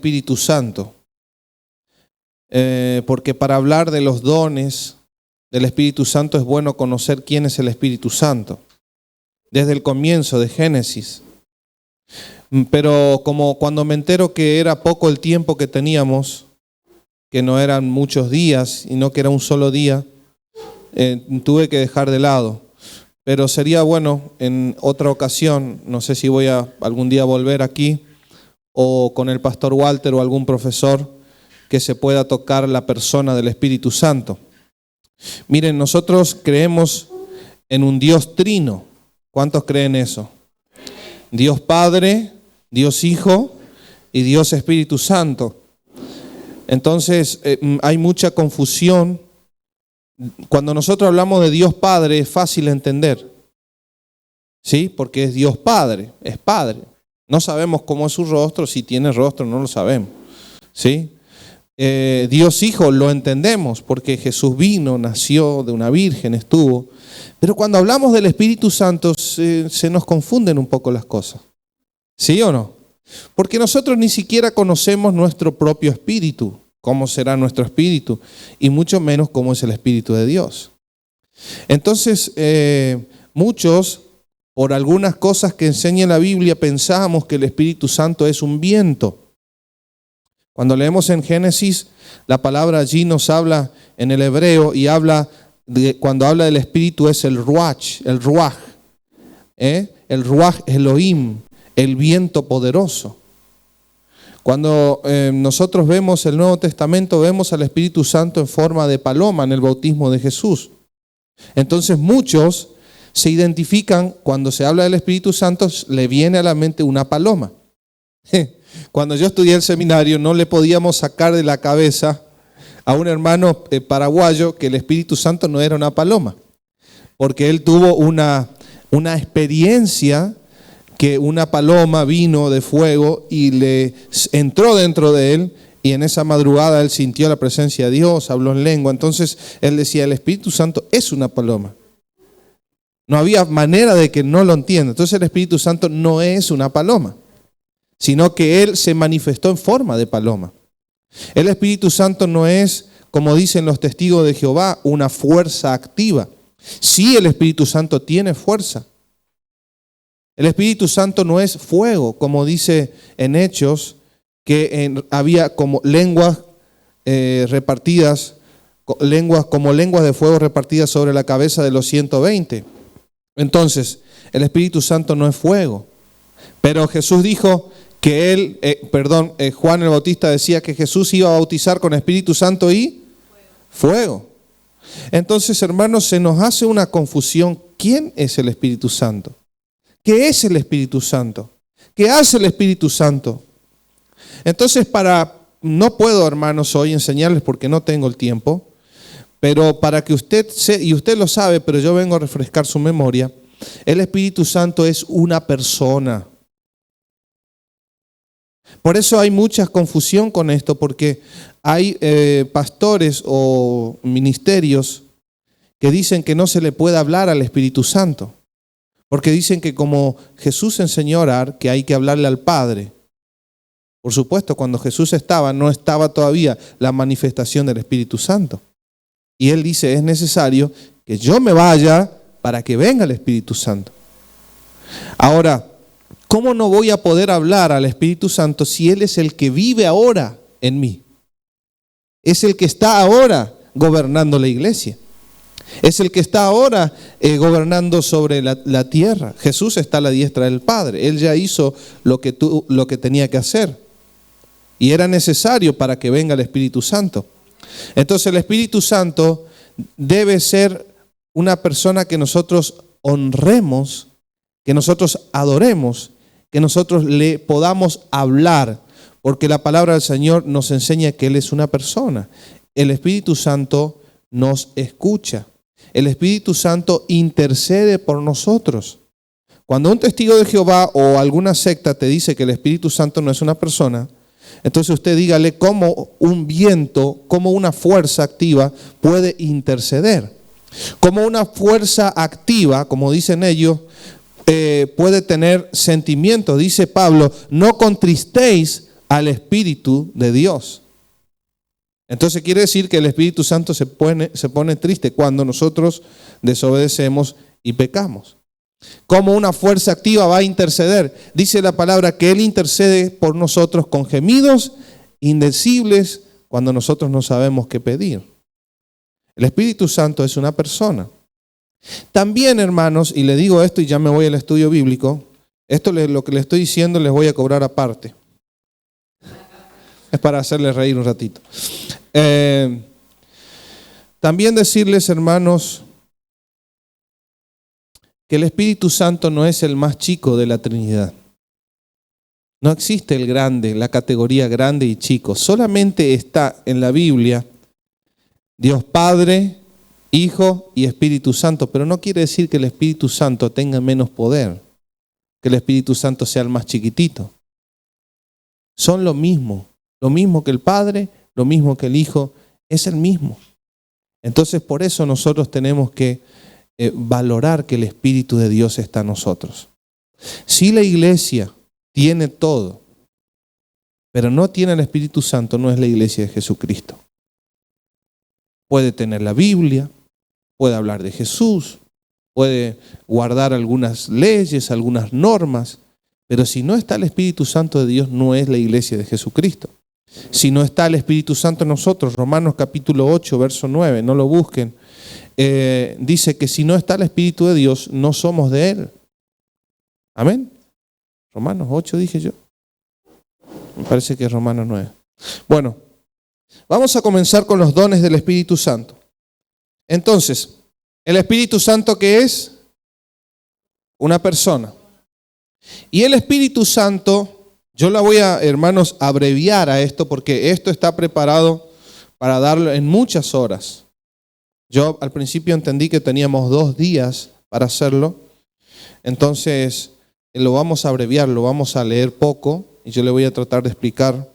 Espíritu Santo. Porque para hablar de los dones del Espíritu Santo es bueno conocer quién es el Espíritu Santo. Desde el comienzo de Génesis. Pero como cuando me entero que era poco el tiempo que teníamos, que no eran muchos días y no que era un solo día, tuve que dejar de lado. Pero sería bueno en otra ocasión, no sé si voy a algún día volver aquí, o con el pastor Walter o algún profesor, que se pueda tocar la persona del Espíritu Santo. Miren, nosotros creemos en un Dios trino. ¿Cuántos creen eso? Dios Padre, Dios Hijo y Dios Espíritu Santo. Entonces hay mucha confusión. Cuando nosotros hablamos de Dios Padre es fácil entender, ¿sí? Porque es Dios Padre, es Padre. No sabemos cómo es su rostro, si tiene rostro no lo sabemos, ¿sí? Dios Hijo lo entendemos porque Jesús vino, nació de una virgen, estuvo. Pero cuando hablamos del Espíritu Santo se nos confunden un poco las cosas. ¿Sí o no? Porque nosotros ni siquiera conocemos nuestro propio espíritu, cómo será nuestro espíritu, y mucho menos cómo es el Espíritu de Dios. Entonces, muchos, por algunas cosas que enseña la Biblia, pensamos que el Espíritu Santo es un viento. Cuando leemos en Génesis, la palabra allí nos habla en el hebreo y cuando habla del Espíritu es el ruach, el ruaj. El ruaj Elohim, el viento poderoso. Cuando nosotros vemos el Nuevo Testamento, vemos al Espíritu Santo en forma de paloma en el bautismo de Jesús. Entonces muchos se identifican, cuando se habla del Espíritu Santo, le viene a la mente una paloma. Cuando yo estudié el seminario no le podíamos sacar de la cabeza a un hermano paraguayo que el Espíritu Santo no era una paloma, porque él tuvo una experiencia que una paloma vino de fuego y le entró dentro de él, y en esa madrugada él sintió la presencia de Dios, habló en lengua. Entonces él decía, el Espíritu Santo es una paloma. No había manera de que no lo entienda. Entonces el Espíritu Santo no es una paloma, sino que Él se manifestó en forma de paloma. El Espíritu Santo no es, como dicen los testigos de Jehová, una fuerza activa. Sí, el Espíritu Santo tiene fuerza. El Espíritu Santo no es fuego, como dice en Hechos, que había como lenguas repartidas, como lenguas de fuego repartidas sobre la cabeza de los 120. Entonces, el Espíritu Santo no es fuego. Pero Jesús dijo que Juan el Bautista decía que Jesús iba a bautizar con Espíritu Santo y fuego. Entonces, hermanos, se nos hace una confusión. ¿Quién es el Espíritu Santo? ¿Qué es el Espíritu Santo? ¿Qué hace el Espíritu Santo? Entonces, no puedo, hermanos, hoy enseñarles porque no tengo el tiempo, pero para que usted y usted lo sabe, pero yo vengo a refrescar su memoria, el Espíritu Santo es una persona. Por eso hay mucha confusión con esto, porque hay pastores o ministerios que dicen que no se le puede hablar al Espíritu Santo, porque dicen que como Jesús enseñó a orar, que hay que hablarle al Padre. Por supuesto, cuando Jesús no estaba todavía la manifestación del Espíritu Santo. Y Él dice, es necesario que yo me vaya para que venga el Espíritu Santo. Ahora, ¿cómo no voy a poder hablar al Espíritu Santo si Él es el que vive ahora en mí? Es el que está ahora gobernando la iglesia. Es el que está ahora gobernando sobre la tierra. Jesús está a la diestra del Padre. Él ya hizo lo que tenía que hacer. Y era necesario para que venga el Espíritu Santo. Entonces el Espíritu Santo debe ser una persona que nosotros honremos, que nosotros adoremos, que nosotros le podamos hablar, porque la palabra del Señor nos enseña que Él es una persona. El Espíritu Santo nos escucha. El Espíritu Santo intercede por nosotros. Cuando un testigo de Jehová o alguna secta te dice que el Espíritu Santo no es una persona, entonces usted dígale cómo un viento, cómo una fuerza activa puede interceder. Como una fuerza activa, como dicen ellos, puede tener sentimientos. Dice Pablo, no contristéis al Espíritu de Dios. Entonces quiere decir que el Espíritu Santo se pone triste cuando nosotros desobedecemos y pecamos. Como una fuerza activa va a interceder. Dice la palabra que Él intercede por nosotros con gemidos indecibles cuando nosotros no sabemos qué pedir. El Espíritu Santo es una persona. También, hermanos, y le digo esto y ya me voy al estudio bíblico, esto lo que le estoy diciendo les voy a cobrar aparte. Es para hacerles reír un ratito. También decirles, hermanos, que el Espíritu Santo no es el más chico de la Trinidad. No existe el grande, la categoría grande y chico. Solamente está en la Biblia Dios Padre, Hijo y Espíritu Santo. Pero no quiere decir que el Espíritu Santo tenga menos poder, que el Espíritu Santo sea el más chiquitito. Son lo mismo que el Padre, lo mismo que el Hijo, es el mismo. Entonces por eso nosotros tenemos que valorar que el Espíritu de Dios está en nosotros. Si la iglesia tiene todo, pero no tiene el Espíritu Santo, no es la iglesia de Jesucristo. Puede tener la Biblia, puede hablar de Jesús, puede guardar algunas leyes, algunas normas, pero si no está el Espíritu Santo de Dios, no es la iglesia de Jesucristo. Si no está el Espíritu Santo en nosotros, Romanos capítulo 8, verso 9, no lo busquen, dice que si no está el Espíritu de Dios, no somos de Él. Amén. Romanos 8 dije yo. Me parece que es Romanos 9. Bueno, vamos a comenzar con los dones del Espíritu Santo. Entonces, ¿el Espíritu Santo qué es? Una persona. Y el Espíritu Santo, yo la voy a, hermanos, abreviar a esto porque esto está preparado para darlo en muchas horas. Yo al principio entendí que teníamos 2 días para hacerlo. Entonces lo vamos a abreviar, lo vamos a leer poco y yo le voy a tratar de explicar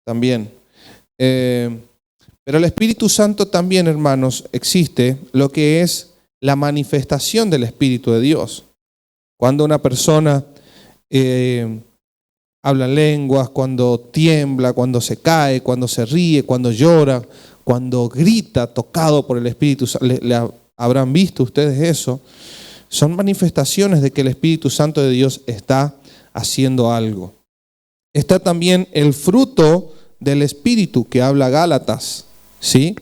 también. Pero el Espíritu Santo también, hermanos, existe lo que es la manifestación del Espíritu de Dios. Cuando una persona habla lenguas, cuando tiembla, cuando se cae, cuando se ríe, cuando llora, cuando grita tocado por el Espíritu Santo, habrán visto ustedes eso. Son manifestaciones de que el Espíritu Santo de Dios está haciendo algo. Está también el fruto del Espíritu que habla Gálatas, ¿sí?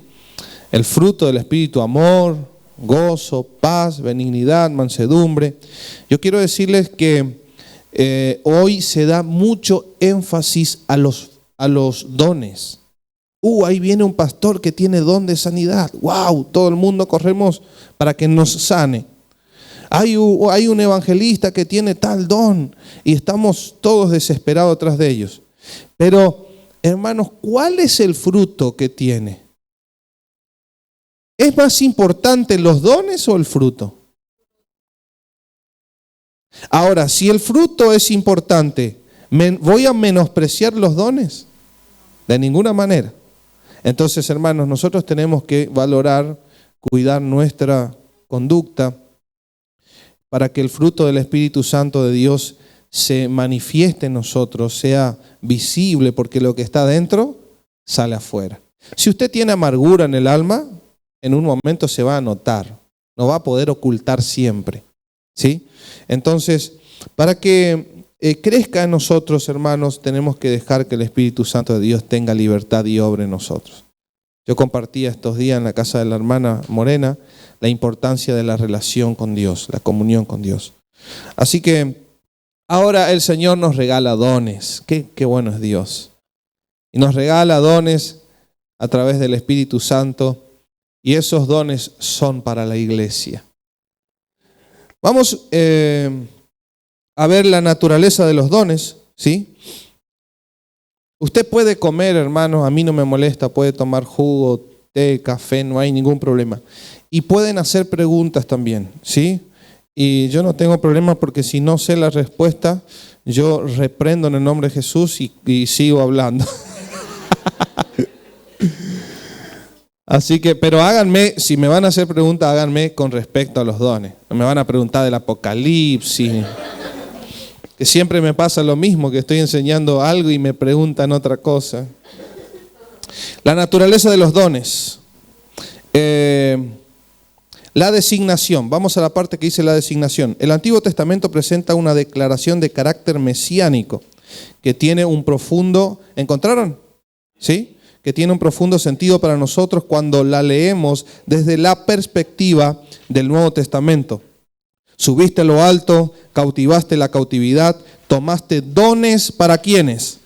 El fruto del Espíritu: amor, gozo, paz, benignidad, mansedumbre. Yo quiero decirles que hoy se da mucho énfasis a los dones. Ahí viene un pastor que tiene don de sanidad. ¡Wow! Todo el mundo corremos para que nos sane. Hay un evangelista que tiene tal don y estamos todos desesperados tras de ellos. Pero, hermanos, ¿cuál es el fruto que tiene? ¿Es más importante los dones o el fruto? Ahora, si el fruto es importante, ¿voy a menospreciar los dones? De ninguna manera. Entonces, hermanos, nosotros tenemos que valorar, cuidar nuestra conducta para que el fruto del Espíritu Santo de Dios se manifieste en nosotros, sea visible, porque lo que está dentro sale afuera. Si usted tiene amargura en el alma, en un momento se va a notar, no va a poder ocultar siempre, ¿sí? Entonces, para que crezca en nosotros, hermanos, tenemos que dejar que el Espíritu Santo de Dios tenga libertad y obre en nosotros. Yo compartía estos días en la casa de la hermana Morena la importancia de la relación con Dios, la comunión con Dios. Así que ahora el Señor nos regala dones. Qué bueno es Dios. Y nos regala dones a través del Espíritu Santo, y esos dones son para la iglesia. Vamos a ver la naturaleza de los dones, ¿sí? Usted puede comer, hermanos, a mí no me molesta, puede tomar jugo, té, café, no hay ningún problema. Y pueden hacer preguntas también, ¿sí? Y yo no tengo problema porque si no sé la respuesta, yo reprendo en el nombre de Jesús y sigo hablando. Así que, pero háganme, si me van a hacer preguntas, háganme con respecto a los dones. No me van a preguntar del Apocalipsis. que siempre me pasa lo mismo, que estoy enseñando algo y me preguntan otra cosa. La naturaleza de los dones. La designación. Vamos a la parte que dice la designación. El Antiguo Testamento presenta una declaración de carácter mesiánico que tiene un profundo... ¿Encontraron? ¿Sí? Que tiene un profundo sentido para nosotros cuando la leemos desde la perspectiva del Nuevo Testamento. Subiste a lo alto, cautivaste la cautividad, tomaste dones ¿para quiénes?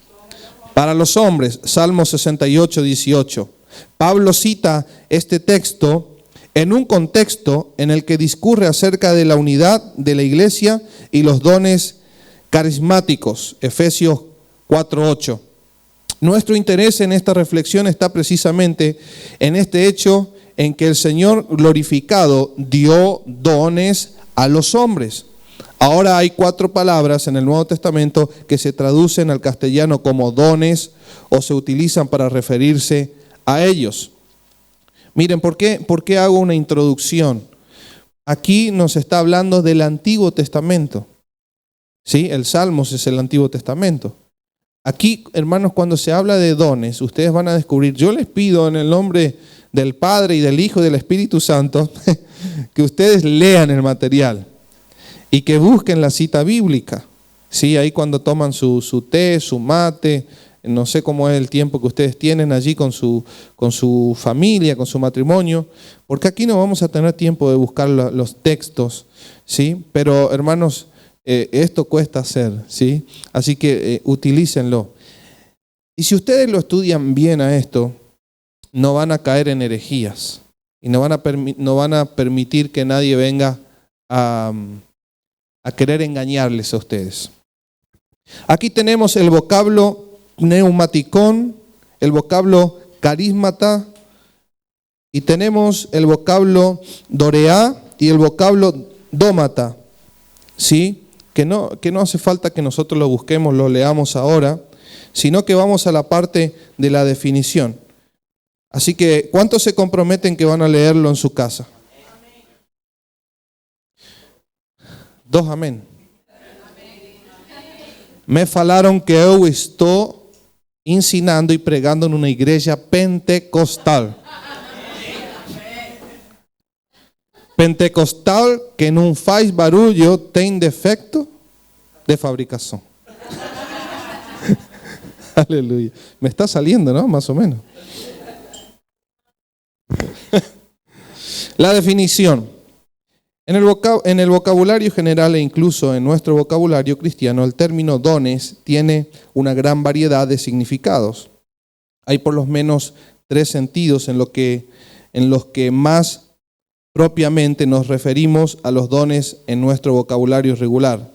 Para los hombres. Salmo 68, 18. Pablo cita este texto en un contexto en el que discurre acerca de la unidad de la iglesia y los dones carismáticos. Efesios 4, 8. Nuestro interés en esta reflexión está precisamente en este hecho en que el Señor glorificado dio dones a los hombres. Ahora hay 4 palabras en el Nuevo Testamento que se traducen al castellano como dones o se utilizan para referirse a ellos. Miren, ¿por qué hago una introducción? Aquí nos está hablando del Antiguo Testamento. ¿Sí? El Salmos es el Antiguo Testamento. Aquí, hermanos, cuando se habla de dones, ustedes van a descubrir, yo les pido en el nombre del Padre y del Hijo y del Espíritu Santo, que ustedes lean el material y que busquen la cita bíblica. ¿Sí? Ahí cuando toman su té, su mate, no sé cómo es el tiempo que ustedes tienen allí con su familia, con su matrimonio, porque aquí no vamos a tener tiempo de buscar los textos, ¿sí? Pero hermanos, esto cuesta hacer, ¿sí? Así que utilícenlo. Y si ustedes lo estudian bien a esto, no van a caer en herejías y no van a permitir que nadie venga a querer engañarles a ustedes. Aquí tenemos el vocablo neumaticón, el vocablo carismata, y tenemos el vocablo doreá y el vocablo dómata, ¿sí? Que no hace falta que nosotros lo busquemos, lo leamos ahora, sino que vamos a la parte de la definición. Así que, ¿cuántos se comprometen que van a leerlo en su casa? 2 amén. Me falaron que eu estou ensinando e pregando numa igreja pentecostal. Pentecostal que não faz barulho tem defecto de fabricação. Aleluya. Me está saliendo, ¿no? Más o menos. La definición. En el vocabulario general e incluso en nuestro vocabulario cristiano, el término dones tiene una gran variedad de significados. Hay por lo menos 3 sentidos en los que más propiamente nos referimos a los dones en nuestro vocabulario regular.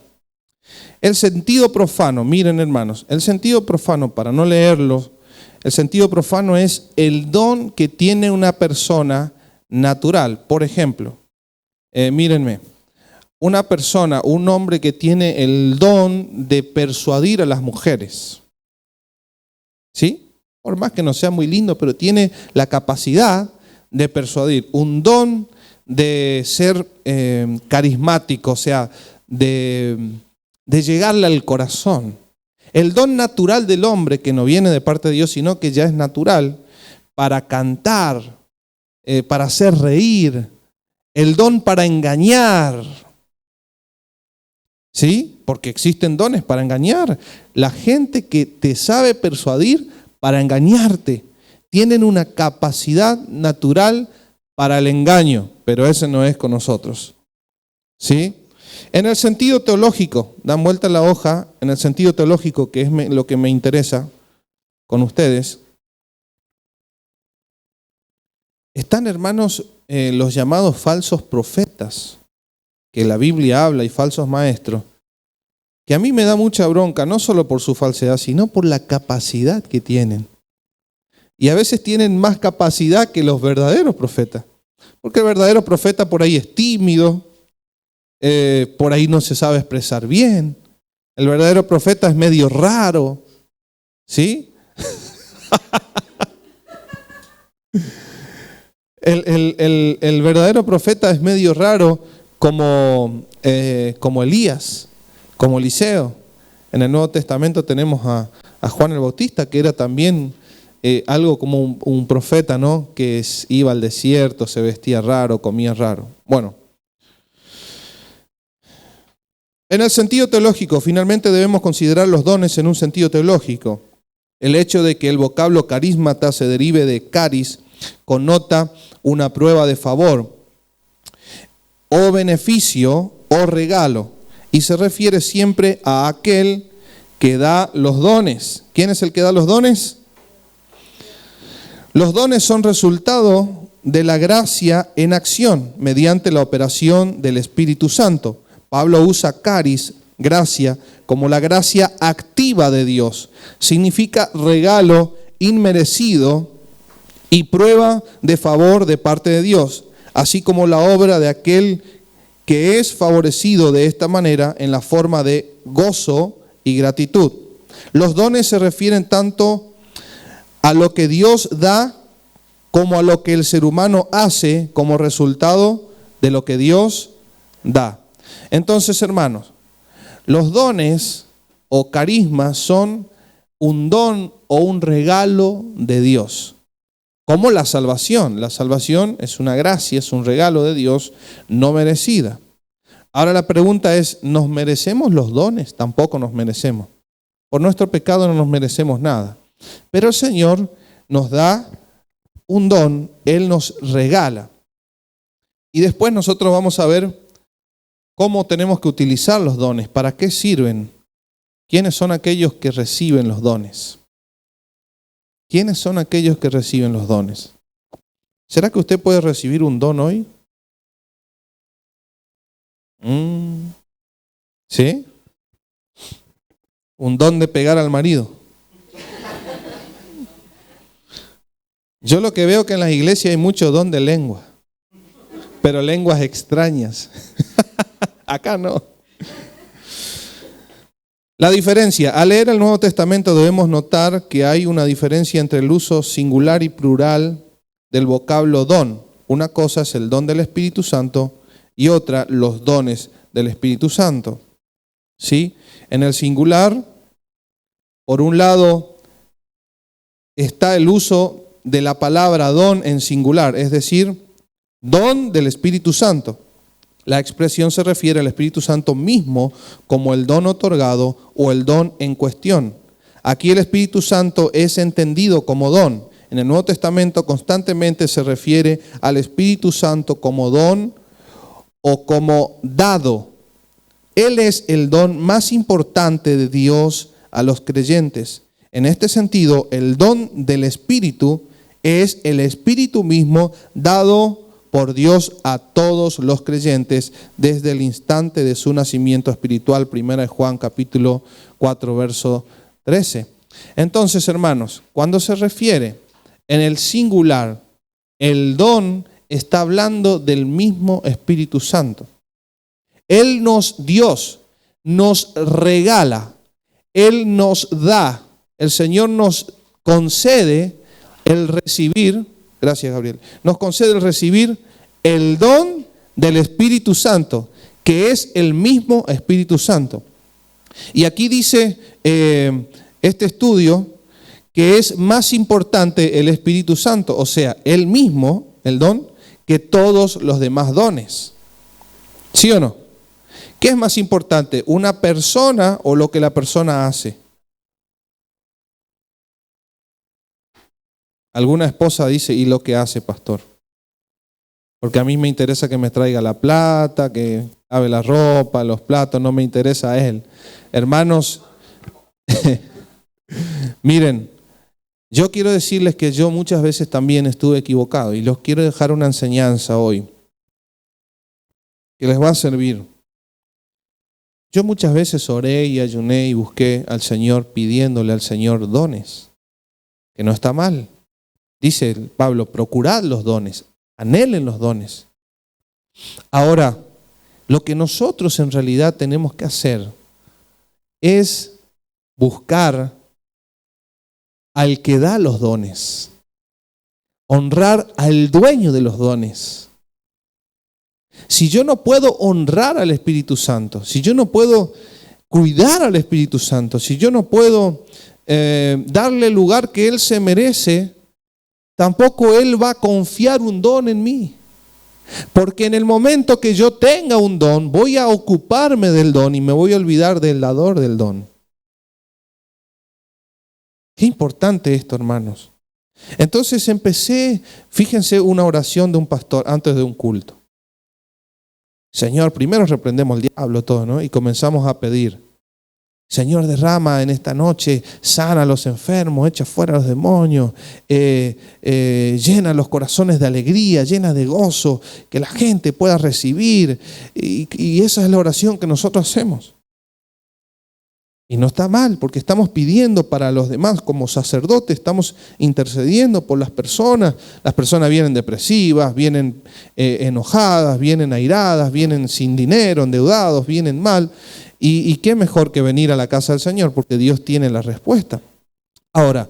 El sentido profano, miren hermanos, el sentido profano, para no leerlo, el sentido profano es el don que tiene una persona natural. Por ejemplo, mírenme, una persona, un hombre que tiene el don de persuadir a las mujeres, ¿sí? Por más que no sea muy lindo, pero tiene la capacidad de persuadir, un don de ser carismático, o sea, de llegarle al corazón. El don natural del hombre, que no viene de parte de Dios, sino que ya es natural, para cantar, para hacer reír, el don para engañar, ¿sí? Porque existen dones para engañar. La gente que te sabe persuadir para engañarte, tienen una capacidad natural para el engaño, pero ese no es con nosotros, ¿sí? En el sentido teológico, dan vuelta la hoja, en el sentido teológico, que es lo que me interesa con ustedes, están, hermanos, los llamados falsos profetas, que la Biblia habla, y falsos maestros, que a mí me da mucha bronca, no solo por su falsedad, sino por la capacidad que tienen. Y a veces tienen más capacidad que los verdaderos profetas, porque el verdadero profeta por ahí es tímido, por ahí no se sabe expresar bien, el verdadero profeta es medio raro, ¿sí? El verdadero profeta es medio raro como Elías, como Eliseo, En el Nuevo Testamento tenemos a Juan el Bautista, que era también algo como un profeta, ¿no? Que iba al desierto, se vestía raro, comía raro. Bueno, en el sentido teológico, finalmente debemos considerar los dones en un sentido teológico. El hecho de que el vocablo carísmata se derive de caris connota una prueba de favor, o beneficio, o regalo, y se refiere siempre a aquel que da los dones. ¿Quién es el que da los dones? Los dones son resultado de la gracia en acción, mediante la operación del Espíritu Santo. Pablo usa caris, gracia, como la gracia activa de Dios. Significa regalo inmerecido y prueba de favor de parte de Dios, así como la obra de aquel que es favorecido de esta manera en la forma de gozo y gratitud. Los dones se refieren tanto a lo que Dios da como a lo que el ser humano hace como resultado de lo que Dios da. Entonces, hermanos, los dones o carismas son un don o un regalo de Dios. Como la salvación. La salvación es una gracia, es un regalo de Dios no merecida. Ahora la pregunta es, ¿nos merecemos los dones? Tampoco nos merecemos. Por nuestro pecado no nos merecemos nada. Pero el Señor nos da un don, Él nos regala. Y después nosotros vamos a ver cómo tenemos que utilizar los dones, para qué sirven, quiénes son aquellos que reciben los dones. ¿Quiénes son aquellos que reciben los dones? ¿Será que usted puede recibir un don hoy? ¿Sí? Un don de pegar al marido. Yo lo que veo que en las iglesias hay mucho don de lengua, pero lenguas extrañas. Acá no. La diferencia. Al leer el Nuevo Testamento debemos notar que hay una diferencia entre el uso singular y plural del vocablo don. Una cosa es el don del Espíritu Santo y otra los dones del Espíritu Santo. ¿Sí? En el singular, por un lado, está el uso de la palabra don en singular, es decir, don del Espíritu Santo. La expresión se refiere al Espíritu Santo mismo como el don otorgado o el don en cuestión. Aquí el Espíritu Santo es entendido como don. En el Nuevo Testamento constantemente se refiere al Espíritu Santo como don o como dado. Él es el don más importante de Dios a los creyentes. En este sentido, el don del Espíritu es el Espíritu mismo dado por Dios a todos los creyentes desde el instante de su nacimiento espiritual. 1 Juan capítulo 4, verso 13. Entonces, hermanos, cuando se refiere en el singular, el don está hablando del mismo Espíritu Santo. Dios nos regala, Él nos da, el Señor nos concede el recibir. Gracias, Gabriel. Nos concede el recibir el don del Espíritu Santo, que es el mismo Espíritu Santo. Y aquí dice este estudio que es más importante el Espíritu Santo, o sea, él mismo, el don, que todos los demás dones. ¿Sí o no? ¿Qué es más importante, una persona o lo que la persona hace? Alguna esposa dice, ¿y lo que hace, pastor? Porque a mí me interesa que me traiga la plata, que lave la ropa, los platos, no me interesa a él. Hermanos, miren, yo quiero decirles que yo muchas veces también estuve equivocado y los quiero dejar una enseñanza hoy que les va a servir. Yo muchas veces oré y ayuné y busqué al Señor pidiéndole al Señor dones, que no está mal. Dice Pablo, procurad los dones, anhelen los dones. Ahora, lo que nosotros en realidad tenemos que hacer es buscar al que da los dones, honrar al dueño de los dones. Si yo no puedo honrar al Espíritu Santo, si yo no puedo cuidar al Espíritu Santo, si yo no puedo darle el lugar que Él se merece, tampoco Él va a confiar un don en mí. Porque en el momento que yo tenga un don, voy a ocuparme del don y me voy a olvidar del dador del don. Qué importante esto, hermanos. Entonces empecé, fíjense, una oración de un pastor antes de un culto. Señor, primero reprendemos al diablo todo, ¿no? Y comenzamos a pedir. Señor, derrama en esta noche, sana a los enfermos, echa fuera a los demonios, llena los corazones de alegría, llena de gozo, que la gente pueda recibir. Y esa es la oración que nosotros hacemos. Y no está mal, porque estamos pidiendo para los demás como sacerdotes, estamos intercediendo por las personas. Las personas vienen depresivas, vienen enojadas, vienen airadas, vienen sin dinero, endeudados, vienen mal. Y qué mejor que venir a la casa del Señor, porque Dios tiene la respuesta. Ahora,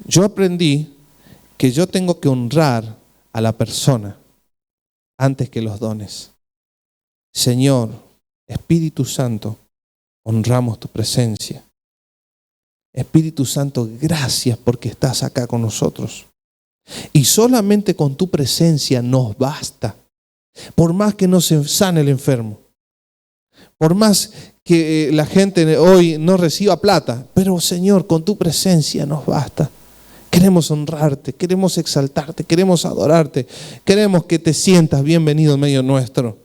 yo aprendí que yo tengo que honrar a la persona antes que los dones. Señor, Espíritu Santo, honramos tu presencia. Espíritu Santo, gracias porque estás acá con nosotros. Y solamente con tu presencia nos basta. Por más que no se sane el enfermo. Por más que la gente hoy no reciba plata. Pero Señor, con tu presencia nos basta. Queremos honrarte, queremos exaltarte, queremos adorarte. Queremos que te sientas bienvenido en medio nuestro.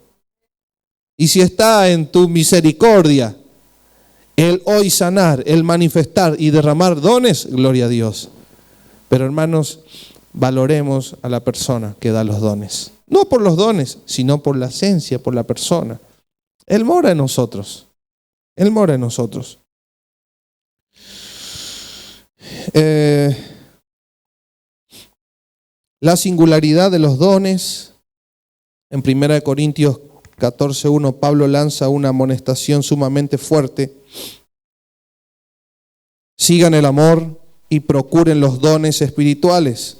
Y si está en tu misericordia el hoy sanar, el manifestar y derramar dones, gloria a Dios. Pero hermanos, valoremos a la persona que da los dones. No por los dones, sino por la esencia, por la persona. Él mora en nosotros. Él mora en nosotros. La singularidad de los dones. En 1 Corintios 14:1, Pablo lanza una amonestación sumamente fuerte. Sigan el amor y procuren los dones espirituales.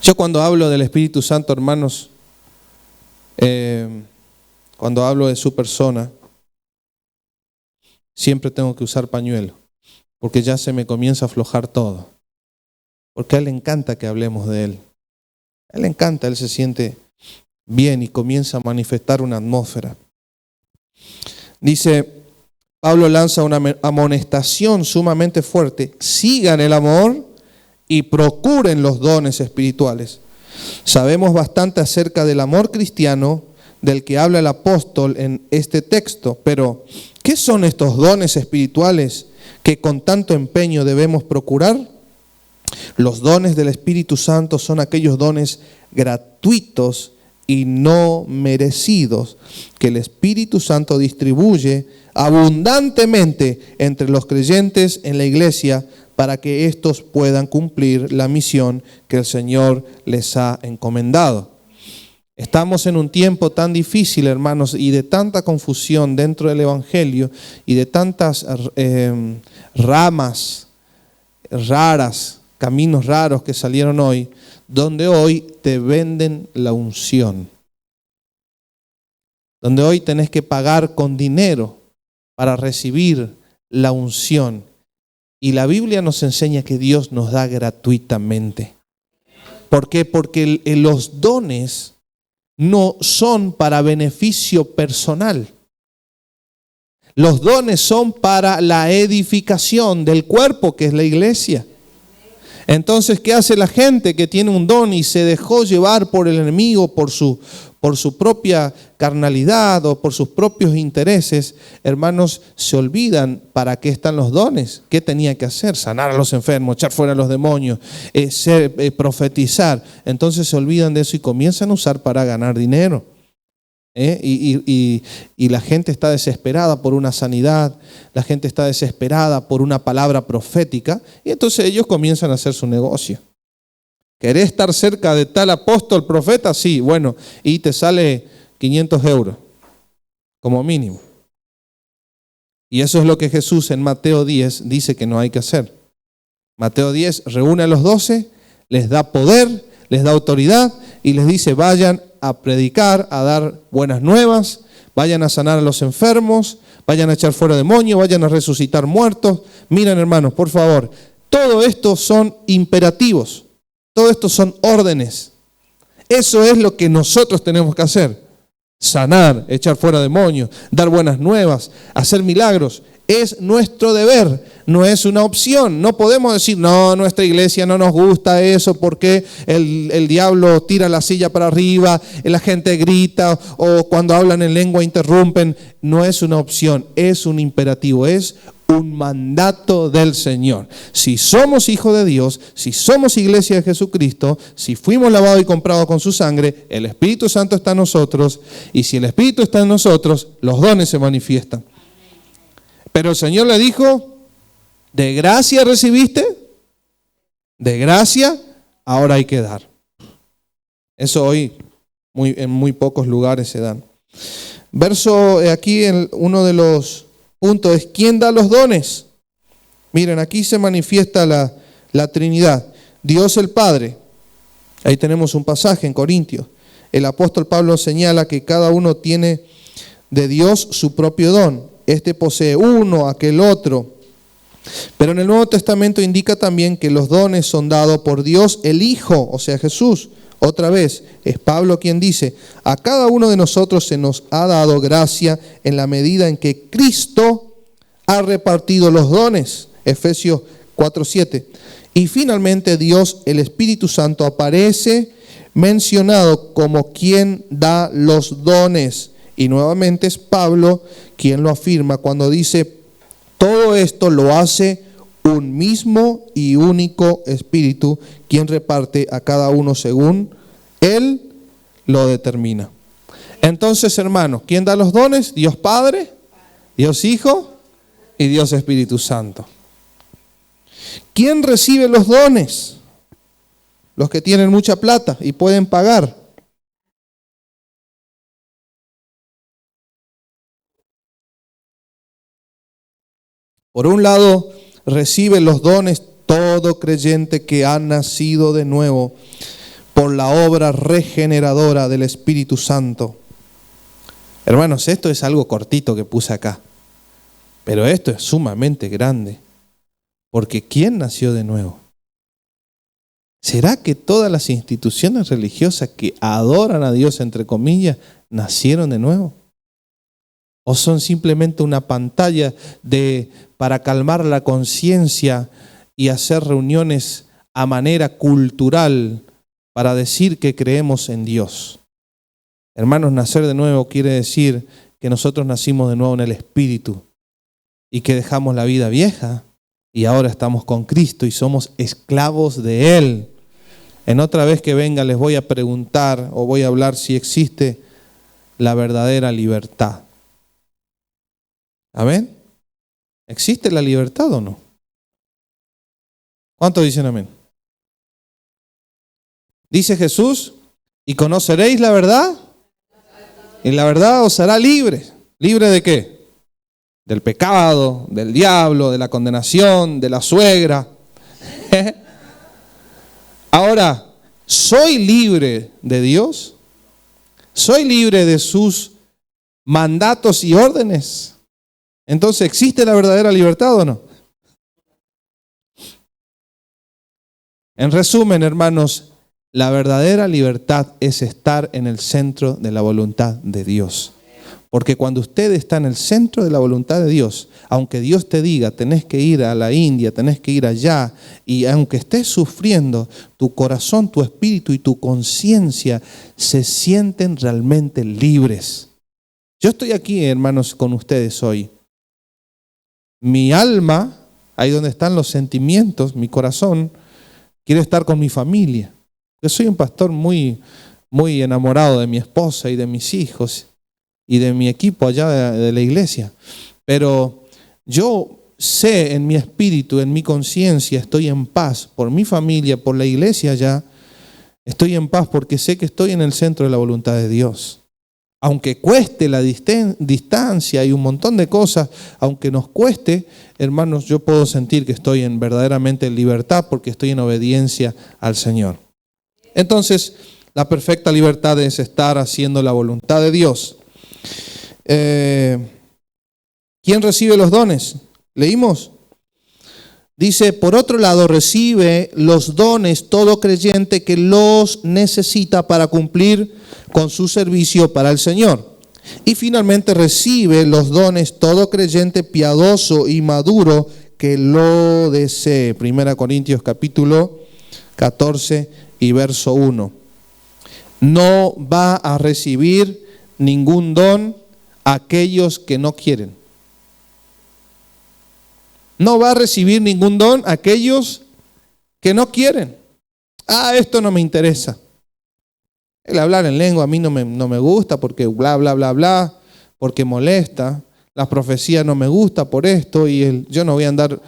Yo cuando hablo del Espíritu Santo, hermanos, cuando hablo de su persona, siempre tengo que usar pañuelo, porque ya se me comienza a aflojar todo. Porque a Él le encanta que hablemos de Él. A Él le encanta, Él se siente bien y comienza a manifestar una atmósfera. Dice, Pablo lanza una amonestación sumamente fuerte. Sigan el amor y procuren los dones espirituales. Sabemos bastante acerca del amor cristiano del que habla el apóstol en este texto, pero ¿qué son estos dones espirituales que con tanto empeño debemos procurar? Los dones del Espíritu Santo son aquellos dones gratuitos y no merecidos que el Espíritu Santo distribuye abundantemente entre los creyentes en la iglesia para que éstos puedan cumplir la misión que el Señor les ha encomendado. Estamos en un tiempo tan difícil, hermanos, y de tanta confusión dentro del Evangelio y de tantas ramas raras, caminos raros que salieron hoy, donde hoy te venden la unción. Donde hoy tenés que pagar con dinero para recibir la unción. Y la Biblia nos enseña que Dios nos da gratuitamente. ¿Por qué? Porque los dones no son para beneficio personal. Los dones son para la edificación del cuerpo, que es la iglesia. Entonces, ¿qué hace la gente que tiene un don y se dejó llevar por el enemigo, por su propia carnalidad o por sus propios intereses? Hermanos, se olvidan para qué están los dones. ¿Qué tenía que hacer? Sanar a los enfermos, echar fuera a los demonios, profetizar. Entonces se olvidan de eso y comienzan a usar para ganar dinero. Y la gente está desesperada por una sanidad, la gente está desesperada por una palabra profética, y entonces ellos comienzan a hacer su negocio. ¿Querés estar cerca de tal apóstol, profeta? Sí, bueno, y te sale 500 euros, como mínimo. Y eso es lo que Jesús en Mateo 10 dice que no hay que hacer. Mateo 10 reúne a los 12, les da poder, les da autoridad y les dice: vayan a predicar, a dar buenas nuevas, vayan a sanar a los enfermos, vayan a echar fuera demonios, vayan a resucitar muertos. Miren, hermanos, por favor, todo esto son imperativos, todo esto son órdenes. Eso es lo que nosotros tenemos que hacer: sanar, echar fuera demonios, dar buenas nuevas, hacer milagros. Es nuestro deber, no es una opción. No podemos decir, no, nuestra iglesia no nos gusta eso porque el diablo tira la silla para arriba, la gente grita o cuando hablan en lengua interrumpen. No es una opción, es un imperativo, es un mandato del Señor. Si somos hijos de Dios, si somos iglesia de Jesucristo, si fuimos lavados y comprados con su sangre, el Espíritu Santo está en nosotros, y si el Espíritu está en nosotros, los dones se manifiestan. Pero el Señor le dijo, de gracia recibiste, de gracia ahora hay que dar. Eso hoy en muy pocos lugares se dan. Verso aquí, uno de los puntos es, ¿quién da los dones? Miren, aquí se manifiesta la Trinidad. Dios el Padre. Ahí tenemos un pasaje en Corintios. El apóstol Pablo señala que cada uno tiene de Dios su propio don. Este posee uno, aquel otro. Pero en el Nuevo Testamento indica también que los dones son dados por Dios el Hijo, o sea Jesús. Otra vez, es Pablo quien dice, a cada uno de nosotros se nos ha dado gracia en la medida en que Cristo ha repartido los dones. Efesios 4:7. Y finalmente Dios, el Espíritu Santo, aparece mencionado como quien da los dones. Y nuevamente es Pablo quien lo afirma cuando dice, todo esto lo hace un mismo y único Espíritu, quien reparte a cada uno según Él lo determina. Entonces, hermanos, ¿quién da los dones? Dios Padre, Dios Hijo y Dios Espíritu Santo. ¿Quién recibe los dones? Los que tienen mucha plata y pueden pagar. Por un lado, recibe los dones todo creyente que ha nacido de nuevo por la obra regeneradora del Espíritu Santo. Hermanos, esto es algo cortito que puse acá, pero esto es sumamente grande, porque ¿quién nació de nuevo? ¿Será que todas las instituciones religiosas que adoran a Dios, entre comillas, nacieron de nuevo? ¿O son simplemente una pantalla para calmar la conciencia y hacer reuniones a manera cultural para decir que creemos en Dios? Hermanos, nacer de nuevo quiere decir que nosotros nacimos de nuevo en el Espíritu y que dejamos la vida vieja y ahora estamos con Cristo y somos esclavos de Él. En otra vez que venga les voy a preguntar o voy a hablar si existe la verdadera libertad. ¿Amén? ¿Existe la libertad o no? ¿Cuántos dicen amén? Dice Jesús, y conoceréis la verdad, y la verdad os hará libres. ¿Libre de qué? Del pecado, del diablo, de la condenación, de la suegra. Ahora, ¿soy libre de Dios? ¿Soy libre de sus mandatos y órdenes? Entonces, ¿existe la verdadera libertad o no? En resumen, hermanos, la verdadera libertad es estar en el centro de la voluntad de Dios. Porque cuando usted está en el centro de la voluntad de Dios, aunque Dios te diga, tenés que ir a la India, tenés que ir allá, y aunque estés sufriendo, tu corazón, tu espíritu y tu conciencia se sienten realmente libres. Yo estoy aquí, hermanos, con ustedes hoy. Mi alma, ahí donde están los sentimientos, mi corazón, quiere estar con mi familia. Yo soy un pastor muy enamorado de mi esposa y de mis hijos y de mi equipo allá de la iglesia. Pero yo sé en mi espíritu, en mi conciencia, estoy en paz por mi familia, por la iglesia allá. Estoy en paz porque sé que estoy en el centro de la voluntad de Dios. Aunque cueste la distancia y un montón de cosas, aunque nos cueste, hermanos, yo puedo sentir que estoy verdaderamente en libertad porque estoy en obediencia al Señor. Entonces, la perfecta libertad es estar haciendo la voluntad de Dios. ¿Quién recibe los dones? ¿Leímos? Dice, por otro lado, recibe los dones todo creyente que los necesita para cumplir con su servicio para el Señor. Y finalmente recibe los dones todo creyente piadoso y maduro que lo desee. 1 Corintios capítulo 14 y verso 1. No va a recibir ningún don aquellos que no quieren. No va a recibir ningún don aquellos que no quieren. Esto no me interesa. El hablar en lengua a mí no me gusta porque bla, bla, bla, bla, porque molesta. La profecía no me gusta por esto y yo no voy a andar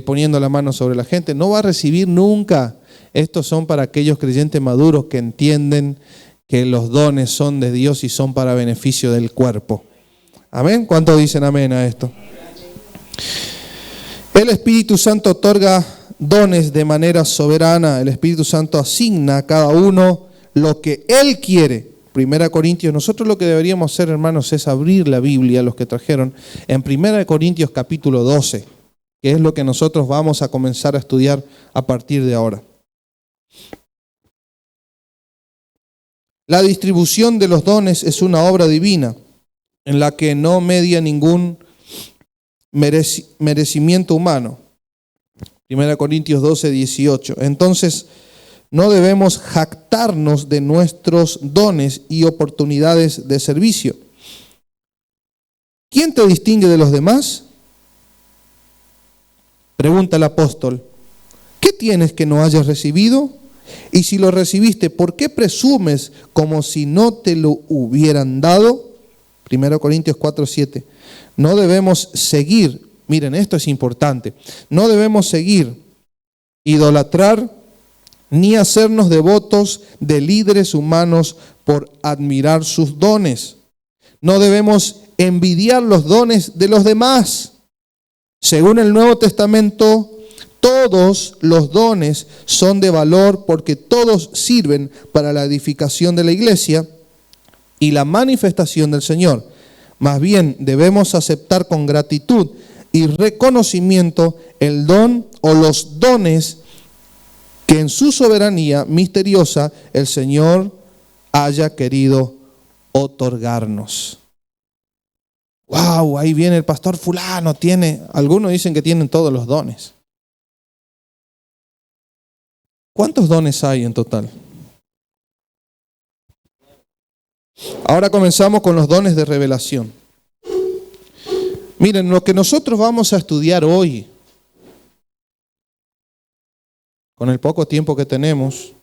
poniendo la mano sobre la gente. No va a recibir nunca. Estos son para aquellos creyentes maduros que entienden que los dones son de Dios y son para beneficio del cuerpo. ¿Amén? ¿Cuántos dicen amén a esto? El Espíritu Santo otorga dones de manera soberana. El Espíritu Santo asigna a cada uno lo que Él quiere. 1 Corintios, nosotros lo que deberíamos hacer, hermanos, es abrir la Biblia, los que trajeron, en 1 Corintios capítulo 12, que es lo que nosotros vamos a comenzar a estudiar a partir de ahora. La distribución de los dones es una obra divina, en la que no media ningún merecimiento humano. 1 Corintios 12, 18. Entonces, no debemos jactarnos de nuestros dones y oportunidades de servicio. ¿Quién te distingue de los demás? Pregunta el apóstol. ¿Qué tienes que no hayas recibido? Y si lo recibiste, ¿por qué presumes como si no te lo hubieran dado? 1 Corintios 4, 7. No debemos seguir, miren, esto es importante, no debemos seguir, idolatrar, ni hacernos devotos de líderes humanos por admirar sus dones. No debemos envidiar los dones de los demás. Según el Nuevo Testamento, todos los dones son de valor porque todos sirven para la edificación de la iglesia y la manifestación del Señor. Más bien debemos aceptar con gratitud y reconocimiento el don o los dones que en su soberanía misteriosa el Señor haya querido otorgarnos. ¡Wow! Ahí viene el pastor fulano, algunos dicen que tienen todos los dones. ¿Cuántos dones hay en total? Ahora comenzamos con los dones de revelación. Miren, lo que nosotros vamos a estudiar hoy, con el poco tiempo que tenemos,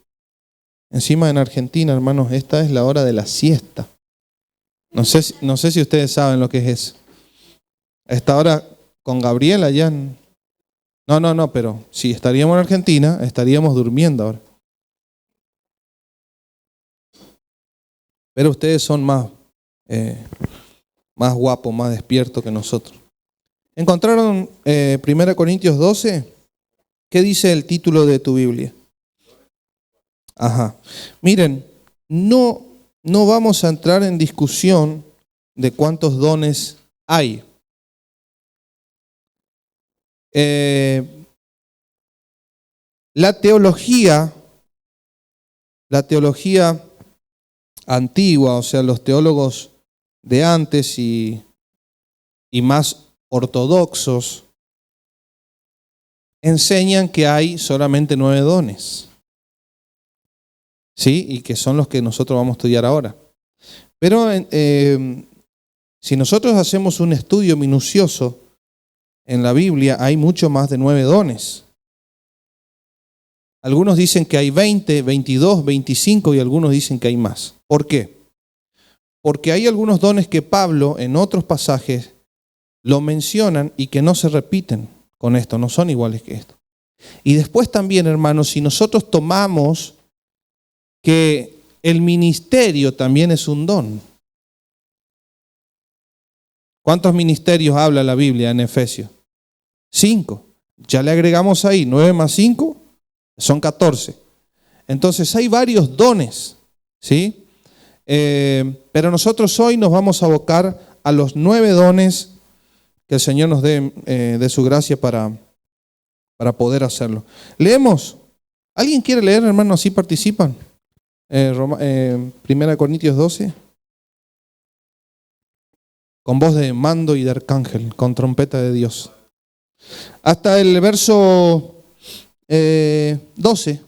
encima en Argentina, hermanos, esta es la hora de la siesta. No sé si ustedes saben lo que es eso. A esta hora con Gabriela ya... No, pero si estaríamos en Argentina, estaríamos durmiendo ahora. Pero ustedes son más guapos, más despiertos que nosotros. ¿Encontraron 1 Corintios 12? ¿Qué dice el título de tu Biblia? Ajá. Miren, no vamos a entrar en discusión de cuántos dones hay. La teología antigua, o sea, los teólogos de antes y más ortodoxos, enseñan que hay solamente 9 dones. ¿Sí? Y que son los que nosotros vamos a estudiar ahora. Pero si nosotros hacemos un estudio minucioso en la Biblia, hay mucho más de 9 dones. Algunos dicen que hay 20, 22, 25 y algunos dicen que hay más. ¿Por qué? Porque hay algunos dones que Pablo en otros pasajes lo mencionan y que no se repiten con esto, no son iguales que esto. Y después también, hermanos, si nosotros tomamos que el ministerio también es un don. ¿Cuántos ministerios habla la Biblia en Efesios? 5. Ya le agregamos ahí, 9 más 5 son 14. Entonces hay varios dones, ¿sí? Pero nosotros hoy nos vamos a abocar a los 9 dones que el Señor nos dé de su gracia para poder hacerlo. Leemos. ¿Alguien quiere leer, hermano? Así participan. 1 Corintios 12. Con voz de mando y de arcángel, con trompeta de Dios. Hasta el verso 12.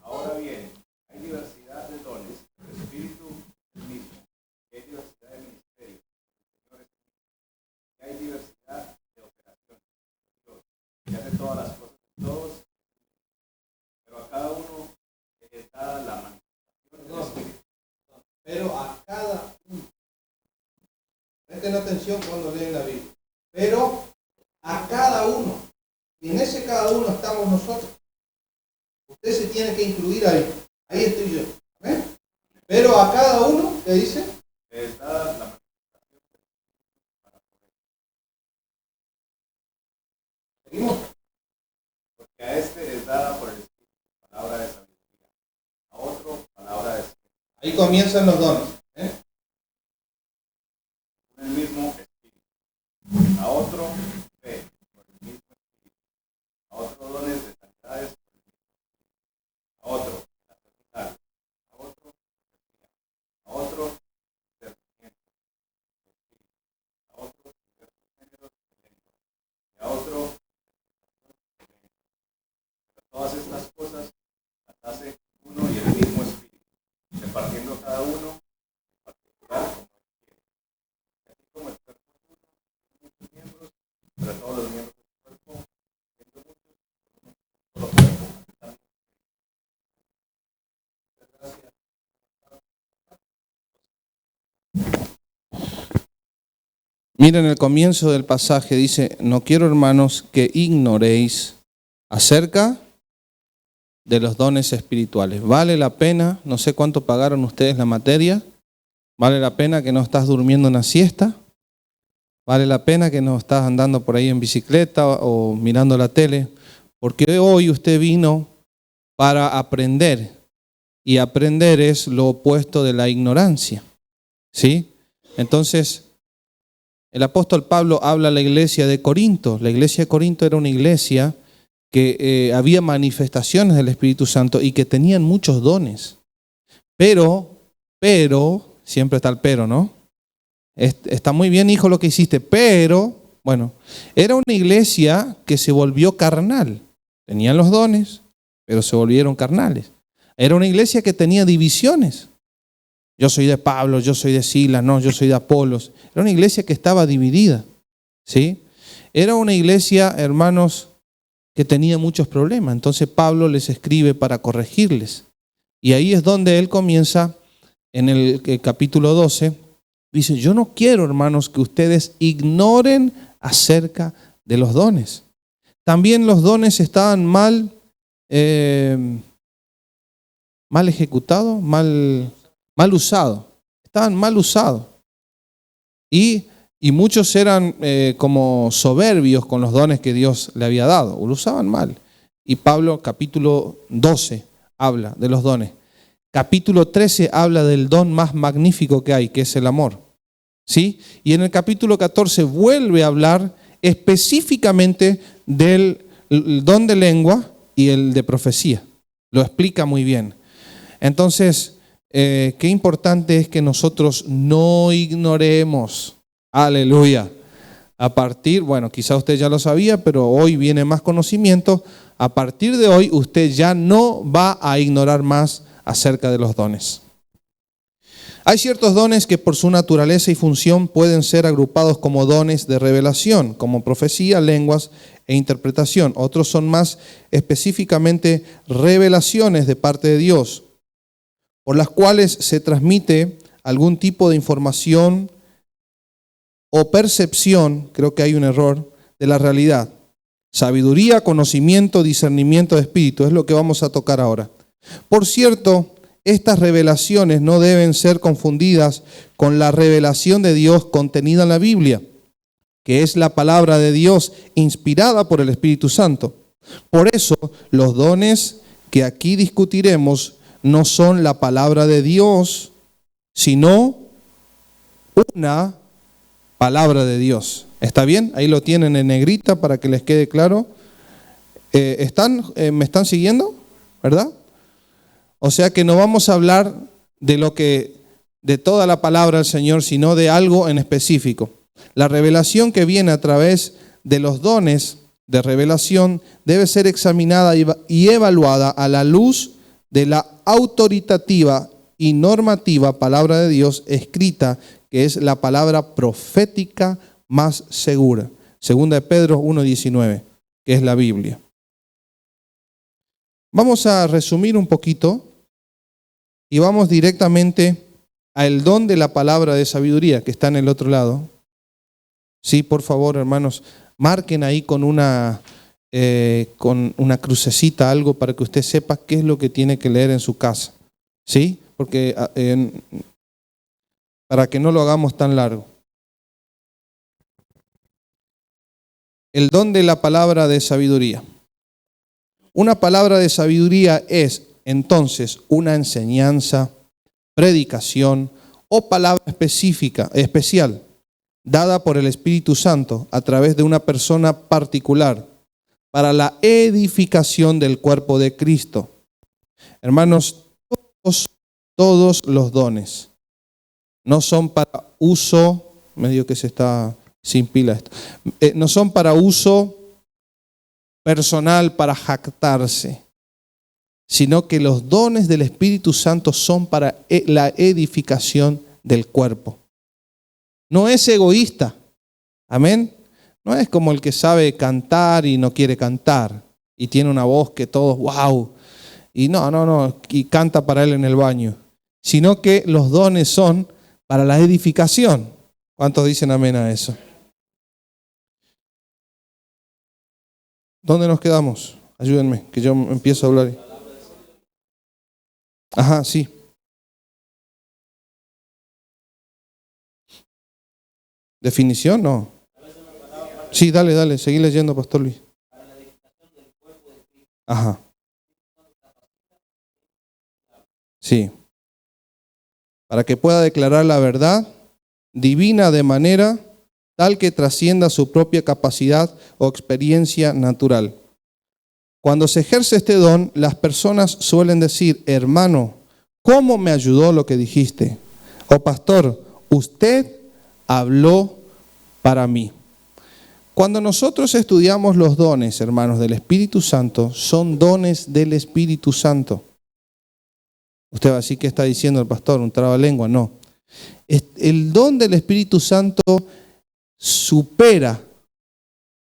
Ahora bien, hay diversidad de dones, el Espíritu es el mismo, y hay diversidad de ministerios, el Señor es el mismo, y hay diversidad de operaciones, Dios, que hace todas las cosas en todos, pero a cada uno es dada la manifestación del Espíritu. Pero a cada uno. Presten atención cuando leen la Biblia. Pero a cada uno. Y en ese cada uno estamos nosotros. Usted se tiene que incluir ahí. Ahí estoy yo. ¿Ven? Pero a cada uno, ¿qué dice? Es dada la manifestación del Espíritu para poder. Seguimos. Porque a este es dada por el Espíritu palabra de sabiduría, a otro palabra de ciencia. Ahí comienzan los dones. Por el mismo Espíritu. A otro fe por el mismo Espíritu. A otro dones de sanidades por el mismo Espíritu. A otro la sanidad. A otro profecía. A otro discernimiento de espíritu. A otro diversos géneros de lengua. Y a otro interpretación de lengua. Pero todas estas cosas las hace uno y el mismo Espíritu, repartiendo a cada uno en particular como él quiere. Así como el cuerpo es uno, tiene muchos miembros, pero todos los miembros del cuerpo, siendo muchos, son un solo cuerpo. Así también. Gracias. Miren el comienzo del pasaje, dice, no quiero, hermanos, que ignoréis acerca de los dones espirituales. ¿Vale la pena? No sé cuánto pagaron ustedes la materia. ¿Vale la pena que no estás durmiendo una siesta? ¿Vale la pena que no estás andando por ahí en bicicleta o mirando la tele? Porque hoy usted vino para aprender. Y aprender es lo opuesto de la ignorancia. ¿Sí? Entonces, el apóstol Pablo habla a la iglesia de Corinto. La iglesia de Corinto era una iglesia que había manifestaciones del Espíritu Santo y que tenían muchos dones. Pero, siempre está el pero, ¿no? Está muy bien, hijo, lo que hiciste, pero, bueno, era una iglesia que se volvió carnal. Tenían los dones, pero se volvieron carnales. Era una iglesia que tenía divisiones. Yo soy de Pablo, yo soy de Silas, no, yo soy de Apolos. Era una iglesia que estaba dividida, ¿sí? Era una iglesia, hermanos, que tenía muchos problemas. Entonces Pablo les escribe para corregirles. Y ahí es donde él comienza, en el capítulo 12, dice, yo no quiero, hermanos, que ustedes ignoren acerca de los dones. También los dones estaban mal ejecutados, mal usados. Estaban mal usados. Y muchos eran como soberbios con los dones que Dios le había dado. Lo usaban mal. Y Pablo, capítulo 12, habla de los dones. Capítulo 13 habla del don más magnífico que hay, que es el amor. ¿Sí? Y en el capítulo 14 vuelve a hablar específicamente del don de lengua y el de profecía. Lo explica muy bien. Entonces, qué importante es que nosotros no ignoremos. Aleluya. A partir, bueno, quizá usted ya lo sabía, pero hoy viene más conocimiento. A partir de hoy, usted ya no va a ignorar más acerca de los dones. Hay ciertos dones que por su naturaleza y función pueden ser agrupados como dones de revelación, como profecía, lenguas e interpretación. Otros son más específicamente revelaciones de parte de Dios, por las cuales se transmite algún tipo de información o percepción, creo que hay un error, de la realidad. Sabiduría, conocimiento, discernimiento de espíritu, es lo que vamos a tocar ahora. Por cierto, estas revelaciones no deben ser confundidas con la revelación de Dios contenida en la Biblia, que es la palabra de Dios inspirada por el Espíritu Santo. Por eso, los dones que aquí discutiremos no son la palabra de Dios, sino una palabra de Dios. ¿Está bien? Ahí lo tienen en negrita para que les quede claro. ¿Me están siguiendo? ¿Verdad? O sea que no vamos a hablar de toda la palabra del Señor, sino de algo en específico. La revelación que viene a través de los dones de revelación debe ser examinada y evaluada a la luz de la autoritativa y normativa palabra de Dios escrita, que es la palabra profética más segura. Segunda de Pedro 1:19, que es la Biblia. Vamos a resumir un poquito y vamos directamente al don de la palabra de sabiduría, que está en el otro lado. Sí, por favor, hermanos, marquen ahí con una crucecita, algo para que usted sepa qué es lo que tiene que leer en su casa. ¿Sí? Porque para que no lo hagamos tan largo. El don de la palabra de sabiduría. Una palabra de sabiduría es entonces una enseñanza, predicación o palabra especial, dada por el Espíritu Santo a través de una persona particular para la edificación del cuerpo de Cristo. Hermanos, todos los dones no son para uso, medio que se está sin pila esto, no son para uso personal, para jactarse, sino que los dones del Espíritu Santo son para la edificación del cuerpo. No es egoísta, amén. No es como el que sabe cantar y no quiere cantar y tiene una voz que todos, wow, y no, y canta para él en el baño, sino que los dones son para la edificación. ¿Cuántos dicen amén a eso? ¿Dónde nos quedamos? Ayúdenme, que yo empiezo a hablar. Ajá, sí. ¿Definición? No. Sí, dale, seguí leyendo, Pastor Luis. Ajá. Sí. Para que pueda declarar la verdad divina de manera tal que trascienda su propia capacidad o experiencia natural. Cuando se ejerce este don, las personas suelen decir, hermano, ¿cómo me ayudó lo que dijiste? O pastor, usted habló para mí. Cuando nosotros estudiamos los dones, hermanos, del Espíritu Santo, son dones del Espíritu Santo. Usted va a decir, ¿qué está diciendo el pastor? ¿Un trabalengua? No. El don del Espíritu Santo supera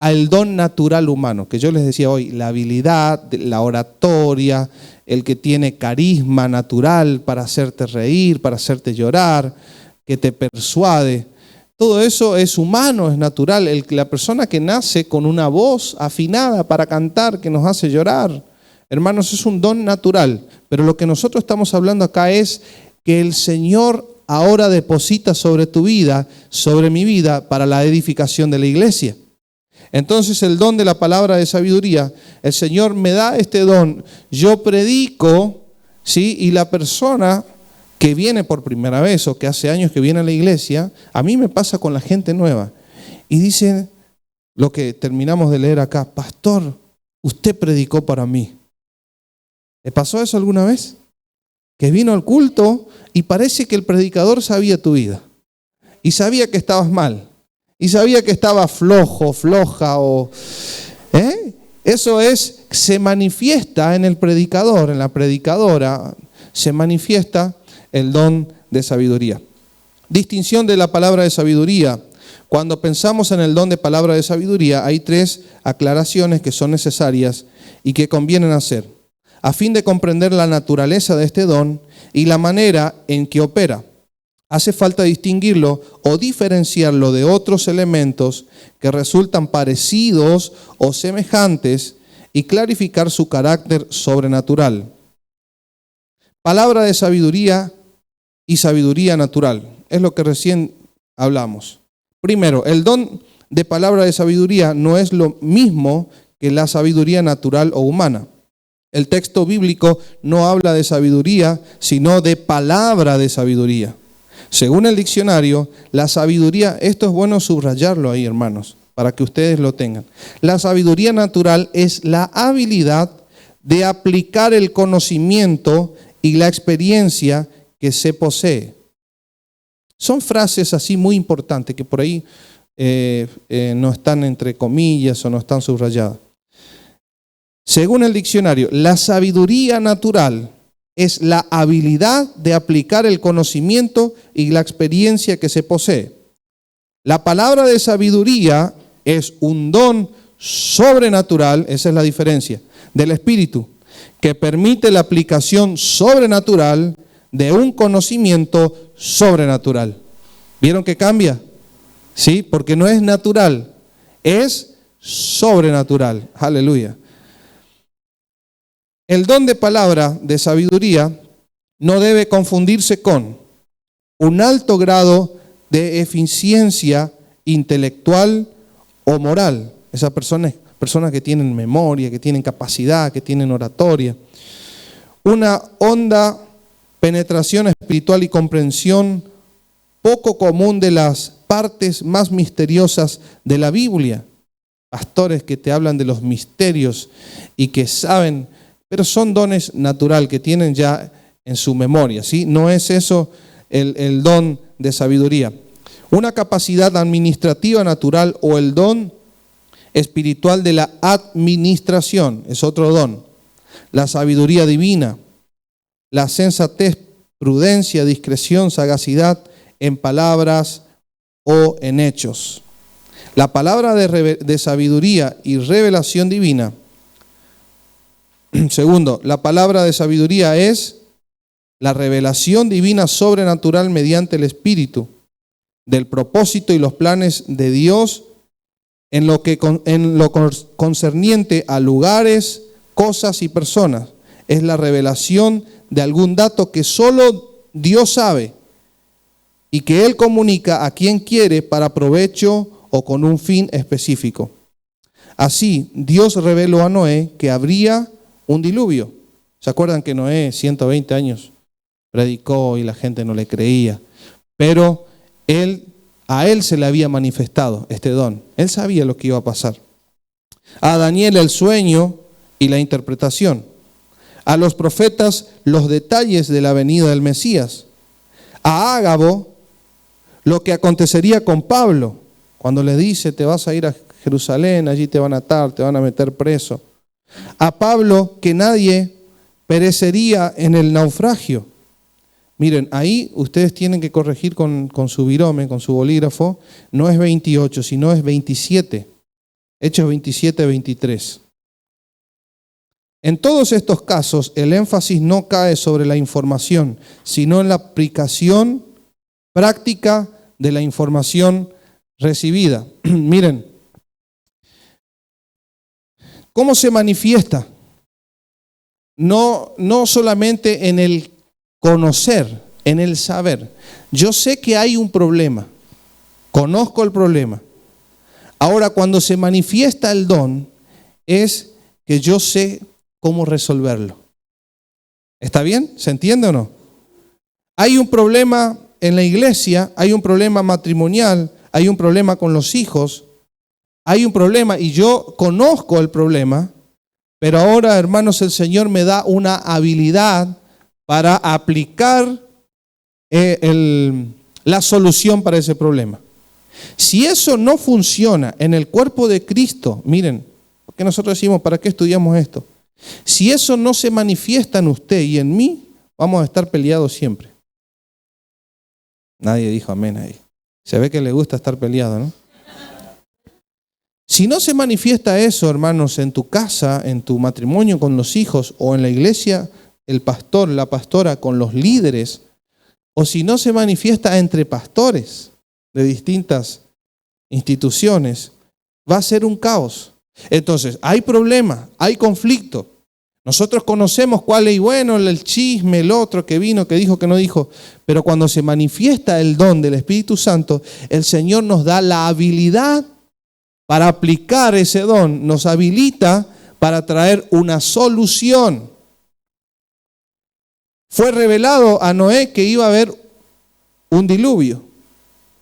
al don natural humano, que yo les decía hoy, la habilidad, la oratoria, el que tiene carisma natural para hacerte reír, para hacerte llorar, que te persuade. Todo eso es humano, es natural. La persona que nace con una voz afinada para cantar, que nos hace llorar, hermanos, es un don natural. Pero lo que nosotros estamos hablando acá es que el Señor ahora deposita sobre tu vida, sobre mi vida, para la edificación de la iglesia. Entonces el don de la palabra de sabiduría, el Señor me da este don, yo predico, ¿sí? Y la persona que viene por primera vez o que hace años que viene a la iglesia, a mí me pasa con la gente nueva. Y dicen lo que terminamos de leer acá, pastor, usted predicó para mí. ¿Le pasó eso alguna vez? Que vino al culto y parece que el predicador sabía tu vida. Y sabía que estabas mal. Y sabía que estaba flojo, floja Eso se manifiesta en el predicador, en la predicadora, se manifiesta el don de sabiduría. Distinción de la palabra de sabiduría. Cuando pensamos en el don de palabra de sabiduría, hay 3 aclaraciones que son necesarias y que convienen hacer, a fin de comprender la naturaleza de este don y la manera en que opera. hace falta distinguirlo o diferenciarlo de otros elementos que resultan parecidos o semejantes y clarificar su carácter sobrenatural. Palabra de sabiduría y sabiduría natural. Es lo que recién hablamos. Primero, el don de palabra de sabiduría no es lo mismo que la sabiduría natural o humana. El texto bíblico no habla de sabiduría, sino de palabra de sabiduría. Según el diccionario, la sabiduría, esto es bueno subrayarlo ahí, hermanos, para que ustedes lo tengan. La sabiduría natural es la habilidad de aplicar el conocimiento y la experiencia que se posee. Son frases así muy importantes que por ahí no están entre comillas o no están subrayadas. Según el diccionario, la sabiduría natural es la habilidad de aplicar el conocimiento y la experiencia que se posee. La palabra de sabiduría es un don sobrenatural, esa es la diferencia, del Espíritu, que permite la aplicación sobrenatural de un conocimiento sobrenatural. ¿Vieron que cambia? Sí, porque no es natural, es sobrenatural. Aleluya. El don de palabra de sabiduría no debe confundirse con un alto grado de eficiencia intelectual o moral. Esas personas que tienen memoria, que tienen capacidad, que tienen oratoria. Una honda penetración espiritual y comprensión poco común de las partes más misteriosas de la Biblia. Pastores que te hablan de los misterios y que saben, pero son dones natural que tienen ya en su memoria, ¿sí? No es eso el don de sabiduría. Una capacidad administrativa natural o el don espiritual de la administración es otro don. La sabiduría divina, la sensatez, prudencia, discreción, sagacidad en palabras o en hechos. La palabra de sabiduría y revelación divina. Segundo, la palabra de sabiduría es la revelación divina sobrenatural mediante el Espíritu del propósito y los planes de Dios en lo concerniente a lugares, cosas y personas. Es la revelación de algún dato que solo Dios sabe y que Él comunica a quien quiere para provecho o con un fin específico. Así, Dios reveló a Noé que habría un diluvio. ¿Se acuerdan que Noé 120 años predicó y la gente no le creía? Pero a él se le había manifestado este don. Él sabía lo que iba a pasar. A Daniel el sueño y la interpretación. A los profetas los detalles de la venida del Mesías. A Ágabo lo que acontecería con Pablo cuando le dice: te vas a ir a Jerusalén, allí te van a atar, te van a meter preso. A Pablo que nadie perecería en el naufragio. Miren, ahí ustedes tienen que corregir con su virome, con su bolígrafo. No es 28, sino es 27. Hechos 27, 23. En todos estos casos, el énfasis no cae sobre la información, sino en la aplicación práctica de la información recibida. Miren, ¿cómo se manifiesta? No solamente en el conocer, en el saber. Yo sé que hay un problema, conozco el problema. Ahora, cuando se manifiesta el don, es que yo sé cómo resolverlo. ¿Está bien? ¿Se entiende o no? Hay un problema en la iglesia, hay un problema matrimonial, hay un problema con los hijos, hay un problema y yo conozco el problema, pero ahora, hermanos, el Señor me da una habilidad para aplicar la solución para ese problema. Si eso no funciona en el cuerpo de Cristo, miren, porque nosotros decimos, ¿para qué estudiamos esto? Si eso no se manifiesta en usted y en mí, vamos a estar peleados siempre. Nadie dijo amén ahí. Se ve que le gusta estar peleado, ¿no? Si no se manifiesta eso, hermanos, en tu casa, en tu matrimonio con los hijos o en la iglesia, el pastor, la pastora con los líderes, o si no se manifiesta entre pastores de distintas instituciones, va a ser un caos. Entonces, hay problema, hay conflicto. Nosotros conocemos cuál es, bueno, el chisme, el otro que vino, que dijo, que no dijo. Pero cuando se manifiesta el don del Espíritu Santo, el Señor nos da la habilidad para aplicar ese don, nos habilita para traer una solución. Fue revelado a Noé que iba a haber un diluvio,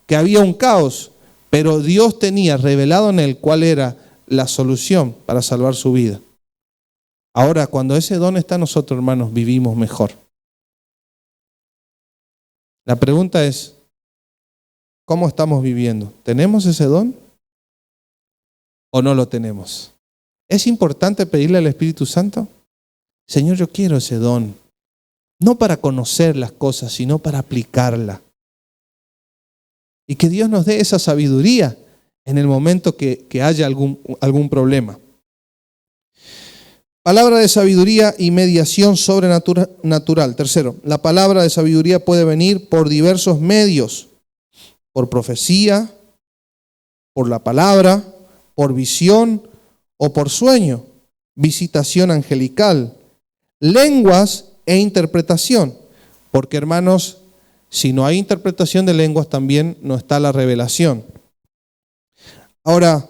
que había un caos, pero Dios tenía revelado en él cuál era la solución para salvar su vida. Ahora, cuando ese don está en nosotros, hermanos, vivimos mejor. La pregunta es, ¿cómo estamos viviendo? ¿Tenemos ese don o no lo tenemos? ¿Es importante pedirle al Espíritu Santo? Señor, yo quiero ese don. No para conocer las cosas, sino para aplicarla. Y que Dios nos dé esa sabiduría en el momento que haya algún problema. Palabra de sabiduría y mediación sobrenatural. Tercero, la palabra de sabiduría puede venir por diversos medios. Por profecía, por la palabra, por visión o por sueño. Visitación angelical, lenguas e interpretación. Porque, hermanos, si no hay interpretación de lenguas, también no está la revelación. Ahora,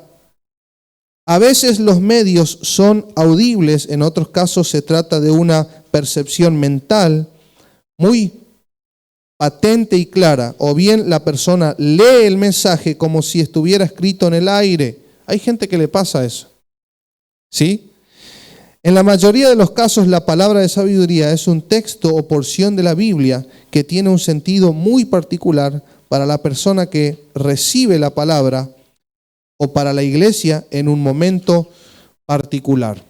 a veces los medios son audibles, en otros casos se trata de una percepción mental muy patente y clara, o bien la persona lee el mensaje como si estuviera escrito en el aire. Hay gente que le pasa eso, ¿sí? En la mayoría de los casos, la palabra de sabiduría es un texto o porción de la Biblia que tiene un sentido muy particular para la persona que recibe la palabra o para la iglesia en un momento particular.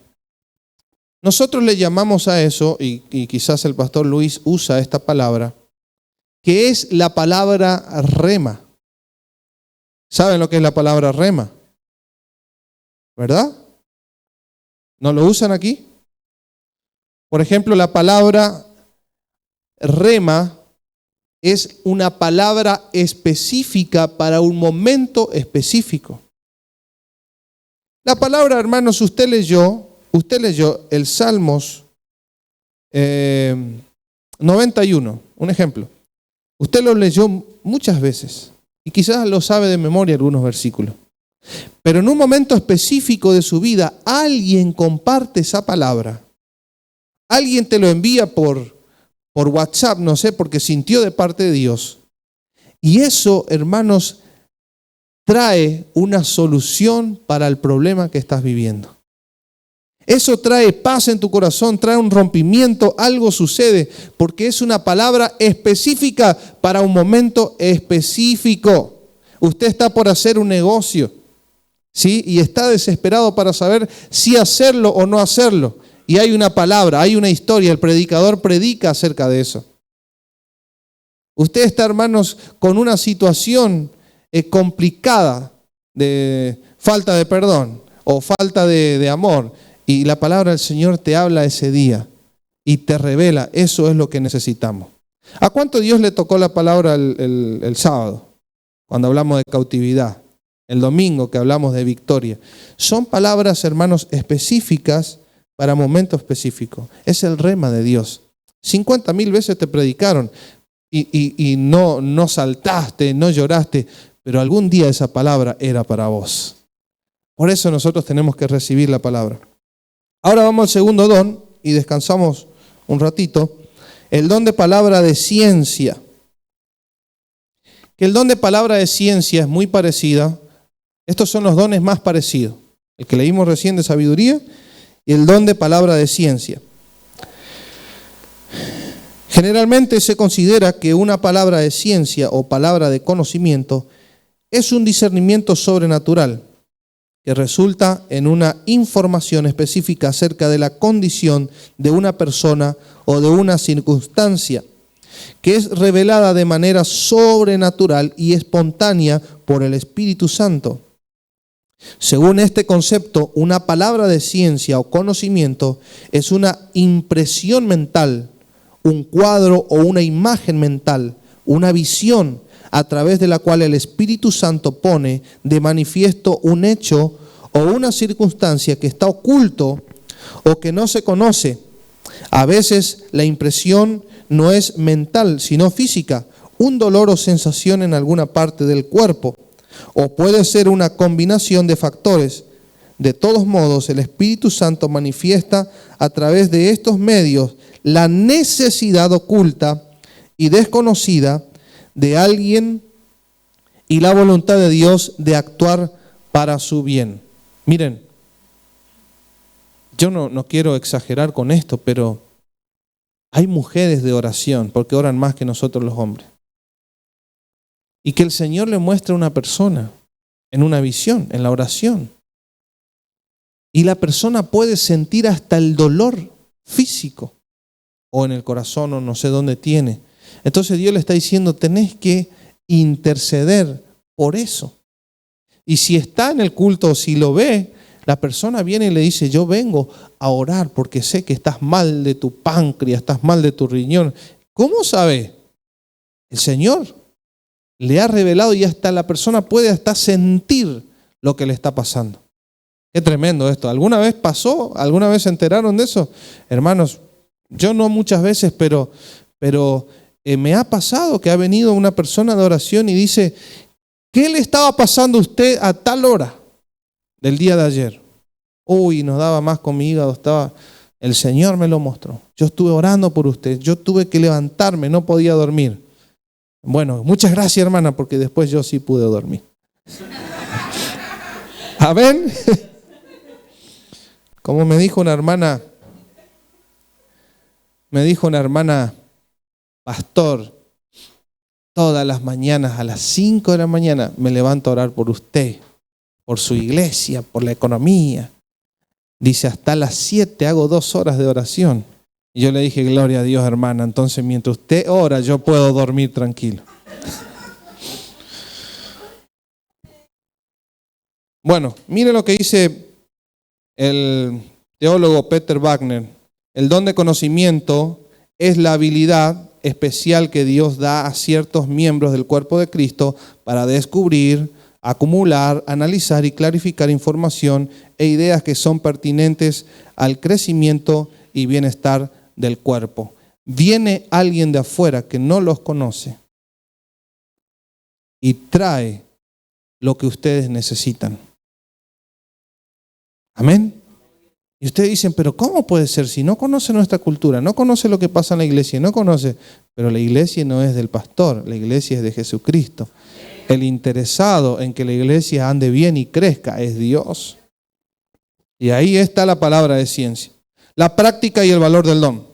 Nosotros le llamamos a eso, y quizás el pastor Luis usa esta palabra, que es la palabra rema. ¿Saben lo que es la palabra rema? ¿Verdad? ¿No lo usan aquí? Por ejemplo, la palabra rema es una palabra específica para un momento específico. La palabra, hermanos, usted leyó el Salmos 91, un ejemplo. Usted lo leyó muchas veces y quizás lo sabe de memoria algunos versículos. Pero en un momento específico de su vida, alguien comparte esa palabra. Alguien te lo envía por WhatsApp, no sé, porque sintió de parte de Dios. Y eso, hermanos, trae una solución para el problema que estás viviendo. Eso trae paz en tu corazón, trae un rompimiento, algo sucede, porque es una palabra específica para un momento específico. Usted está por hacer un negocio, ¿sí? Y está desesperado para saber si hacerlo o no hacerlo. Y hay una palabra, hay una historia, el predicador predica acerca de eso. Usted está, hermanos, con una situación complicada de falta de perdón o falta de amor, y la palabra del Señor te habla ese día y te revela, eso es lo que necesitamos. ¿A cuánto Dios le tocó la palabra el sábado, cuando hablamos de cautividad? El domingo que hablamos de victoria. Son palabras, hermanos, específicas para momentos específicos. Es el rema de Dios. 50.000 veces te predicaron y no saltaste, no lloraste, pero algún día esa palabra era para vos. Por eso nosotros tenemos que recibir la palabra. Ahora vamos al segundo don y descansamos un ratito. El don de palabra de ciencia. Que el don de palabra de ciencia es muy parecida. Estos son los dones más parecidos. El que leímos recién de sabiduría y el don de palabra de ciencia. Generalmente se considera que una palabra de ciencia o palabra de conocimiento es un discernimiento sobrenatural que resulta en una información específica acerca de la condición de una persona o de una circunstancia, que es revelada de manera sobrenatural y espontánea por el Espíritu Santo. Según este concepto, una palabra de ciencia o conocimiento es una impresión mental, un cuadro o una imagen mental una visión a través de la cual el Espíritu Santo pone de manifiesto un hecho o una circunstancia que está oculto o que no se conoce. A veces la impresión no es mental, sino física, un dolor o sensación en alguna parte del cuerpo, o puede ser una combinación de factores. De todos modos, el Espíritu Santo manifiesta a través de estos medios la necesidad oculta y desconocida de alguien y la voluntad de Dios de actuar para su bien. Miren, yo no quiero exagerar con esto, pero hay mujeres de oración, porque oran más que nosotros los hombres. Y que el Señor le muestre a una persona en una visión, en la oración. Y la persona puede sentir hasta el dolor físico, o en el corazón, o no sé dónde tiene. Entonces Dios le está diciendo, tenés que interceder por eso. Y si está en el culto, si lo ve, la persona viene y le dice, yo vengo a orar porque sé que estás mal de tu páncreas, estás mal de tu riñón. ¿Cómo sabe? El Señor le ha revelado y hasta la persona puede hasta sentir lo que le está pasando. Qué tremendo esto. ¿Alguna vez pasó? ¿Alguna vez se enteraron de eso? Hermanos, yo no muchas veces, pero me ha pasado que ha venido una persona de oración y dice, ¿qué le estaba pasando a usted a tal hora del día de ayer? Uy, nos daba más con mi hígado, el Señor me lo mostró. Yo estuve orando por usted, yo tuve que levantarme, no podía dormir. Bueno, muchas gracias, hermana, porque después yo sí pude dormir. Amén. Como me dijo una hermana, pastor, todas las mañanas a las 5 de la mañana me levanto a orar por usted, por su iglesia, por la economía. Dice, hasta las 7 hago 2 horas de oración. Y yo le dije, gloria a Dios, hermana, entonces mientras usted ora yo puedo dormir tranquilo. Bueno, mire lo que dice el teólogo Peter Wagner. El don de conocimiento es la habilidad especial que Dios da a ciertos miembros del cuerpo de Cristo para descubrir, acumular, analizar y clarificar información e ideas que son pertinentes al crecimiento y bienestar del cuerpo. Viene alguien de afuera que no los conoce y trae lo que ustedes necesitan. Amén. Y ustedes dicen, pero ¿cómo puede ser si no conoce nuestra cultura, no conoce lo que pasa en la iglesia, no conoce? Pero la iglesia no es del pastor, la iglesia es de Jesucristo. El interesado en que la iglesia ande bien y crezca es Dios. Y ahí está la palabra de ciencia. La práctica y el valor del don.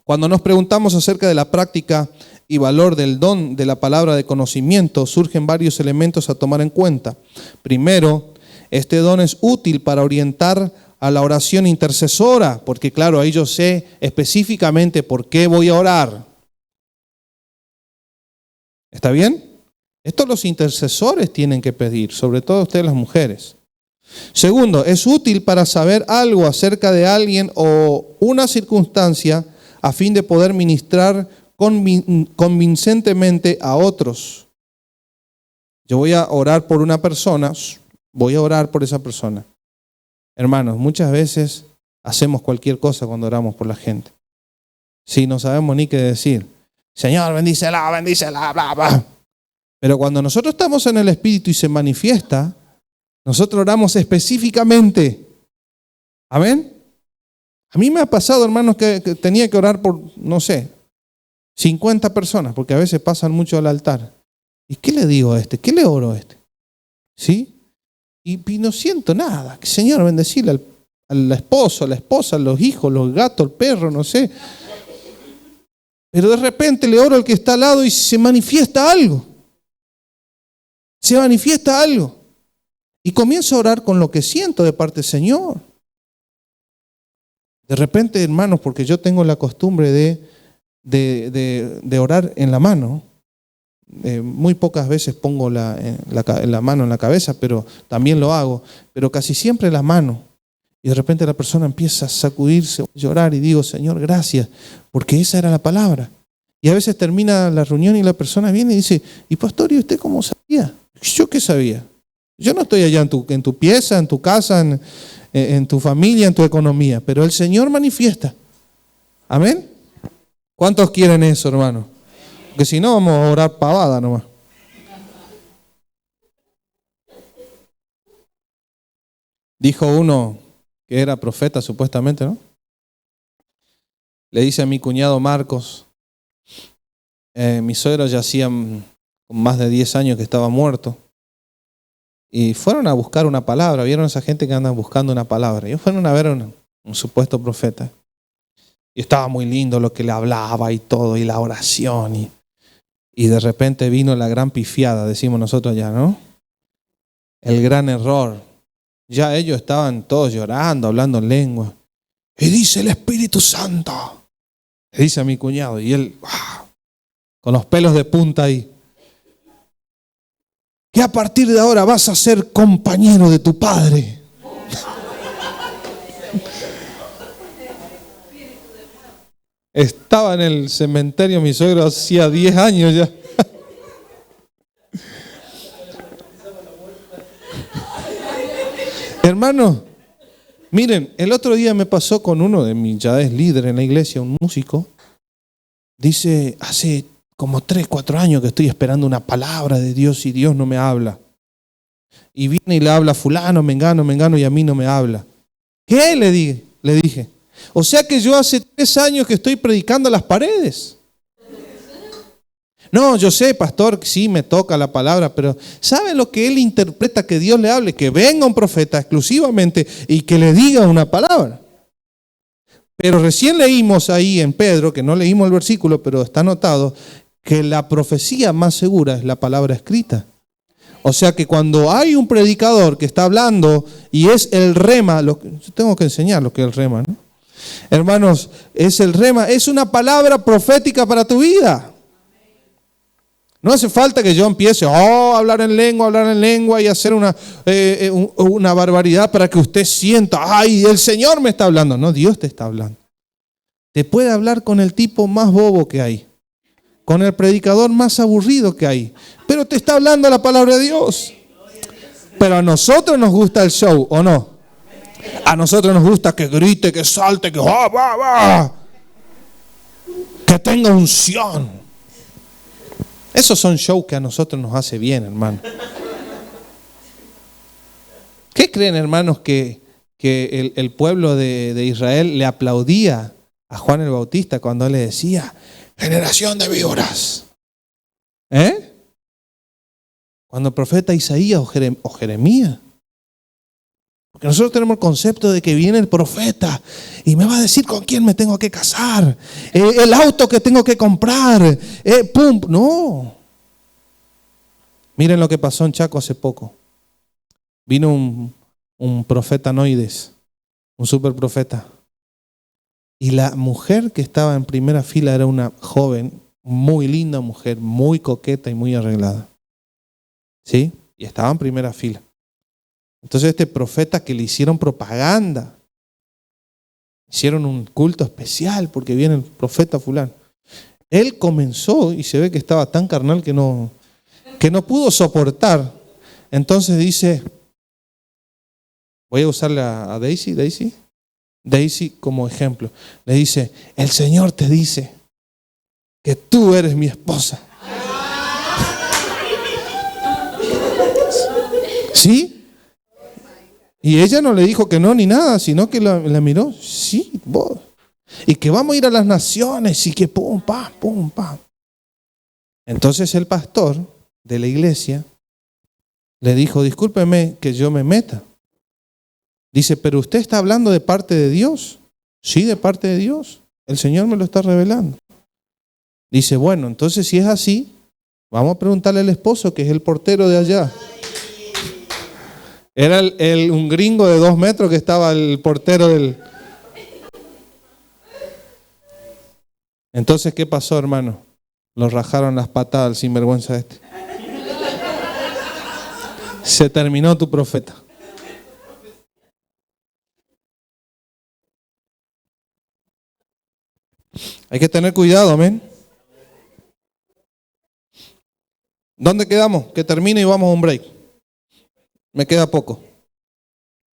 Cuando nos preguntamos acerca de la práctica y valor del don de la palabra de conocimiento, surgen varios elementos a tomar en cuenta. Primero, este don es útil para orientar a la oración intercesora, porque claro, ahí yo sé específicamente por qué voy a orar. ¿Está bien? Esto los intercesores tienen que pedir, sobre todo ustedes las mujeres. Segundo, es útil para saber algo acerca de alguien o una circunstancia a fin de poder ministrar convincentemente a otros. Yo voy a orar por una persona, voy a orar por esa persona. Hermanos, muchas veces hacemos cualquier cosa cuando oramos por la gente. Si no sabemos ni qué decir. Señor, bendícela, bendícela, bla, bla. Pero cuando nosotros estamos en el Espíritu y se manifiesta, nosotros oramos específicamente. ¿Amén? A mí me ha pasado, hermanos, que tenía que orar por, no sé, 50 personas, porque a veces pasan mucho al altar. ¿Y qué le digo a este? ¿Qué le oro a este? ¿Sí? Y no siento nada. Señor, bendecirle al esposo, a la esposa, a los hijos, los gatos, el perro, no sé. Pero de repente le oro al que está al lado y se manifiesta algo. Se manifiesta algo. Y comienzo a orar con lo que siento de parte del Señor. De repente, hermanos, porque yo tengo la costumbre de orar en la mano. Muy pocas veces pongo la mano en la cabeza, pero también lo hago. Pero casi siempre la mano. Y de repente la persona empieza a sacudirse, a llorar y digo, Señor, gracias, porque esa era la palabra. Y a veces termina la reunión y la persona viene y dice, ¿y pastor, y usted cómo sabía? ¿Yo qué sabía? Yo no estoy allá en tu pieza, en tu casa, en tu familia, en tu economía, pero el Señor manifiesta. Amén. ¿Cuántos quieren eso, hermano? Porque si no, vamos a orar pavada nomás. Dijo uno que era profeta supuestamente, ¿no? Le dice a mi cuñado Marcos, mi suegro ya hacía más de 10 años que estaba muerto. Y fueron a buscar una palabra. ¿Vieron a esa gente que anda buscando una palabra? Ellos fueron a ver un supuesto profeta. Y estaba muy lindo lo que le hablaba y todo, y la oración. Y de repente vino la gran pifiada, decimos nosotros allá, ¿no? El gran error. Ya ellos estaban todos llorando, hablando en lengua. Y dice el Espíritu Santo. Le dice a mi cuñado. Y él, con los pelos de punta ahí. Que a partir de ahora vas a ser compañero de tu padre. Estaba en el cementerio mi suegro hacía 10 años ya. Hermano, miren, el otro día me pasó con uno de mis, ya es líder en la iglesia, un músico. Dice, hace como 3, 4 años que estoy esperando una palabra de Dios y Dios no me habla. Y viene y le habla a fulano, mengano y a mí no me habla. ¿Qué? Le dije. O sea que yo hace 3 años que estoy predicando a las paredes. No, yo sé, pastor, sí me toca la palabra, pero ¿sabe lo que él interpreta que Dios le hable? Que venga un profeta exclusivamente y que le diga una palabra. Pero recién leímos ahí en Pedro, que no leímos el versículo, pero está anotado, que la profecía más segura es la palabra escrita. O sea que cuando hay un predicador que está hablando y es el rema, tengo que enseñar lo que es el rema, ¿no? Hermanos, es el rema, es una palabra profética para tu vida. No hace falta que yo empiece a hablar en lengua y hacer una barbaridad para que usted sienta, ay, el Señor me está hablando. No, Dios te está hablando. Te puede hablar con el tipo más bobo que hay, con el predicador más aburrido que hay, pero te está hablando la palabra de Dios. Pero a nosotros nos gusta el show, ¿o no? A nosotros nos gusta que grite, que salte, que que tenga unción. Esos son shows que a nosotros nos hace bien, hermano. ¿Qué creen, hermanos, que el pueblo de Israel le aplaudía a Juan el Bautista cuando él le decía, generación de víboras? Cuando el profeta Isaías o Jeremías. Porque nosotros tenemos el concepto de que viene el profeta y me va a decir con quién me tengo que casar, el auto que tengo que comprar, No. Miren lo que pasó en Chaco hace poco. Vino un profeta Noides, un superprofeta. Y la mujer que estaba en primera fila era una joven, muy linda mujer, muy coqueta y muy arreglada. ¿Sí? Y estaba en primera fila. Entonces este profeta que le hicieron propaganda, hicieron un culto especial porque viene el profeta fulano. Él comenzó y se ve que estaba tan carnal que no pudo soportar. Entonces dice, voy a usarle a Daisy como ejemplo. Le dice, el Señor te dice que tú eres mi esposa. ¿Sí? Y ella no le dijo que no ni nada, sino que la miró. Sí, vos. Y que vamos a ir a las naciones y que pum, pam, pum, pam. Entonces el pastor de la iglesia le dijo, discúlpeme que yo me meta. Dice, pero usted está hablando de parte de Dios. Sí, de parte de Dios. El Señor me lo está revelando. Dice, bueno, entonces si es así, vamos a preguntarle al esposo que es el portero de allá. Era un gringo de 2 metros que estaba el portero del... Entonces, ¿qué pasó, hermano? Lo rajaron las patadas al sinvergüenza este. Se terminó tu profeta. Hay que tener cuidado, amén. ¿Dónde quedamos? Que termine y vamos a un break. Me queda poco.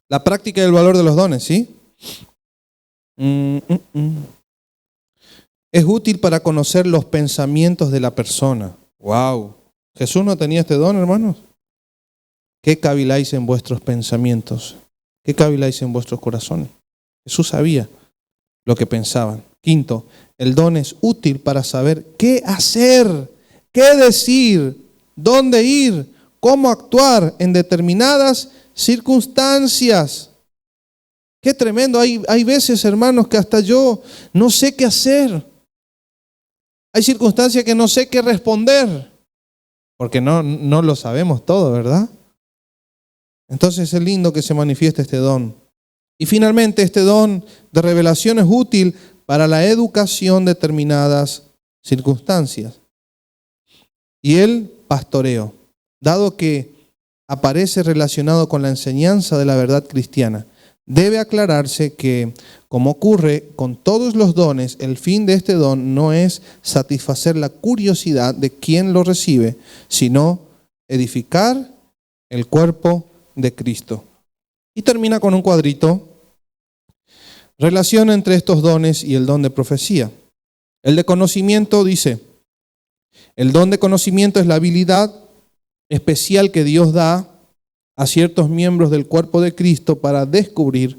La práctica del valor de los dones, ¿sí? Es útil para conocer los pensamientos de la persona. ¡Wow! ¿Jesús no tenía este don, hermanos? ¿Qué caviláis en vuestros pensamientos? ¿Qué caviláis en vuestros corazones? Jesús sabía lo que pensaban. Quinto, el don es útil para saber qué hacer, qué decir, dónde ir, cómo actuar en determinadas circunstancias. Qué tremendo. Hay veces, hermanos, que hasta yo no sé qué hacer. Hay circunstancias que no sé qué responder. Porque no lo sabemos todo, ¿verdad? Entonces es lindo que se manifieste este don. Y finalmente, este don de revelación es útil para la educación de determinadas circunstancias. Y el pastoreo, dado que aparece relacionado con la enseñanza de la verdad cristiana, debe aclararse que, como ocurre con todos los dones, el fin de este don no es satisfacer la curiosidad de quien lo recibe, sino edificar el cuerpo de Cristo. Y termina con un cuadrito. Relación entre estos dones y el don de profecía. El de conocimiento dice, el don de conocimiento es la habilidad especial que Dios da a ciertos miembros del cuerpo de Cristo para descubrir,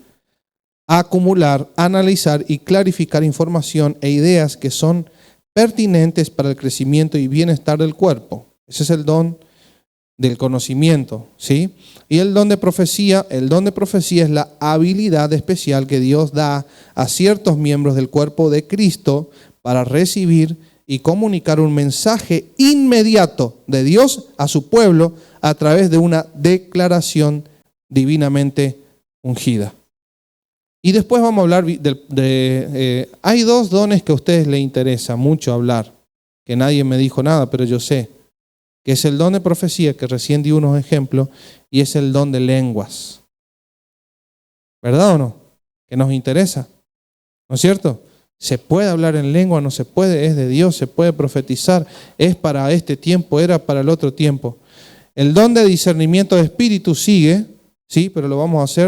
acumular, analizar y clarificar información e ideas que son pertinentes para el crecimiento y bienestar del cuerpo. Ese es el don del conocimiento, ¿sí? Y el don de profecía es la habilidad especial que Dios da a ciertos miembros del cuerpo de Cristo para recibir y comunicar un mensaje inmediato de Dios a su pueblo a través de una declaración divinamente ungida. Y después vamos a hablar hay dos dones que a ustedes les interesa mucho hablar, que nadie me dijo nada, pero yo sé, que es el don de profecía, que recién di unos ejemplos, y es el don de lenguas. ¿Verdad o no? Que nos interesa, ¿no es cierto? Se puede hablar en lengua, no se puede, es de Dios, se puede profetizar, es para este tiempo, era para el otro tiempo. El don de discernimiento de espíritu sigue, sí, pero lo vamos a hacer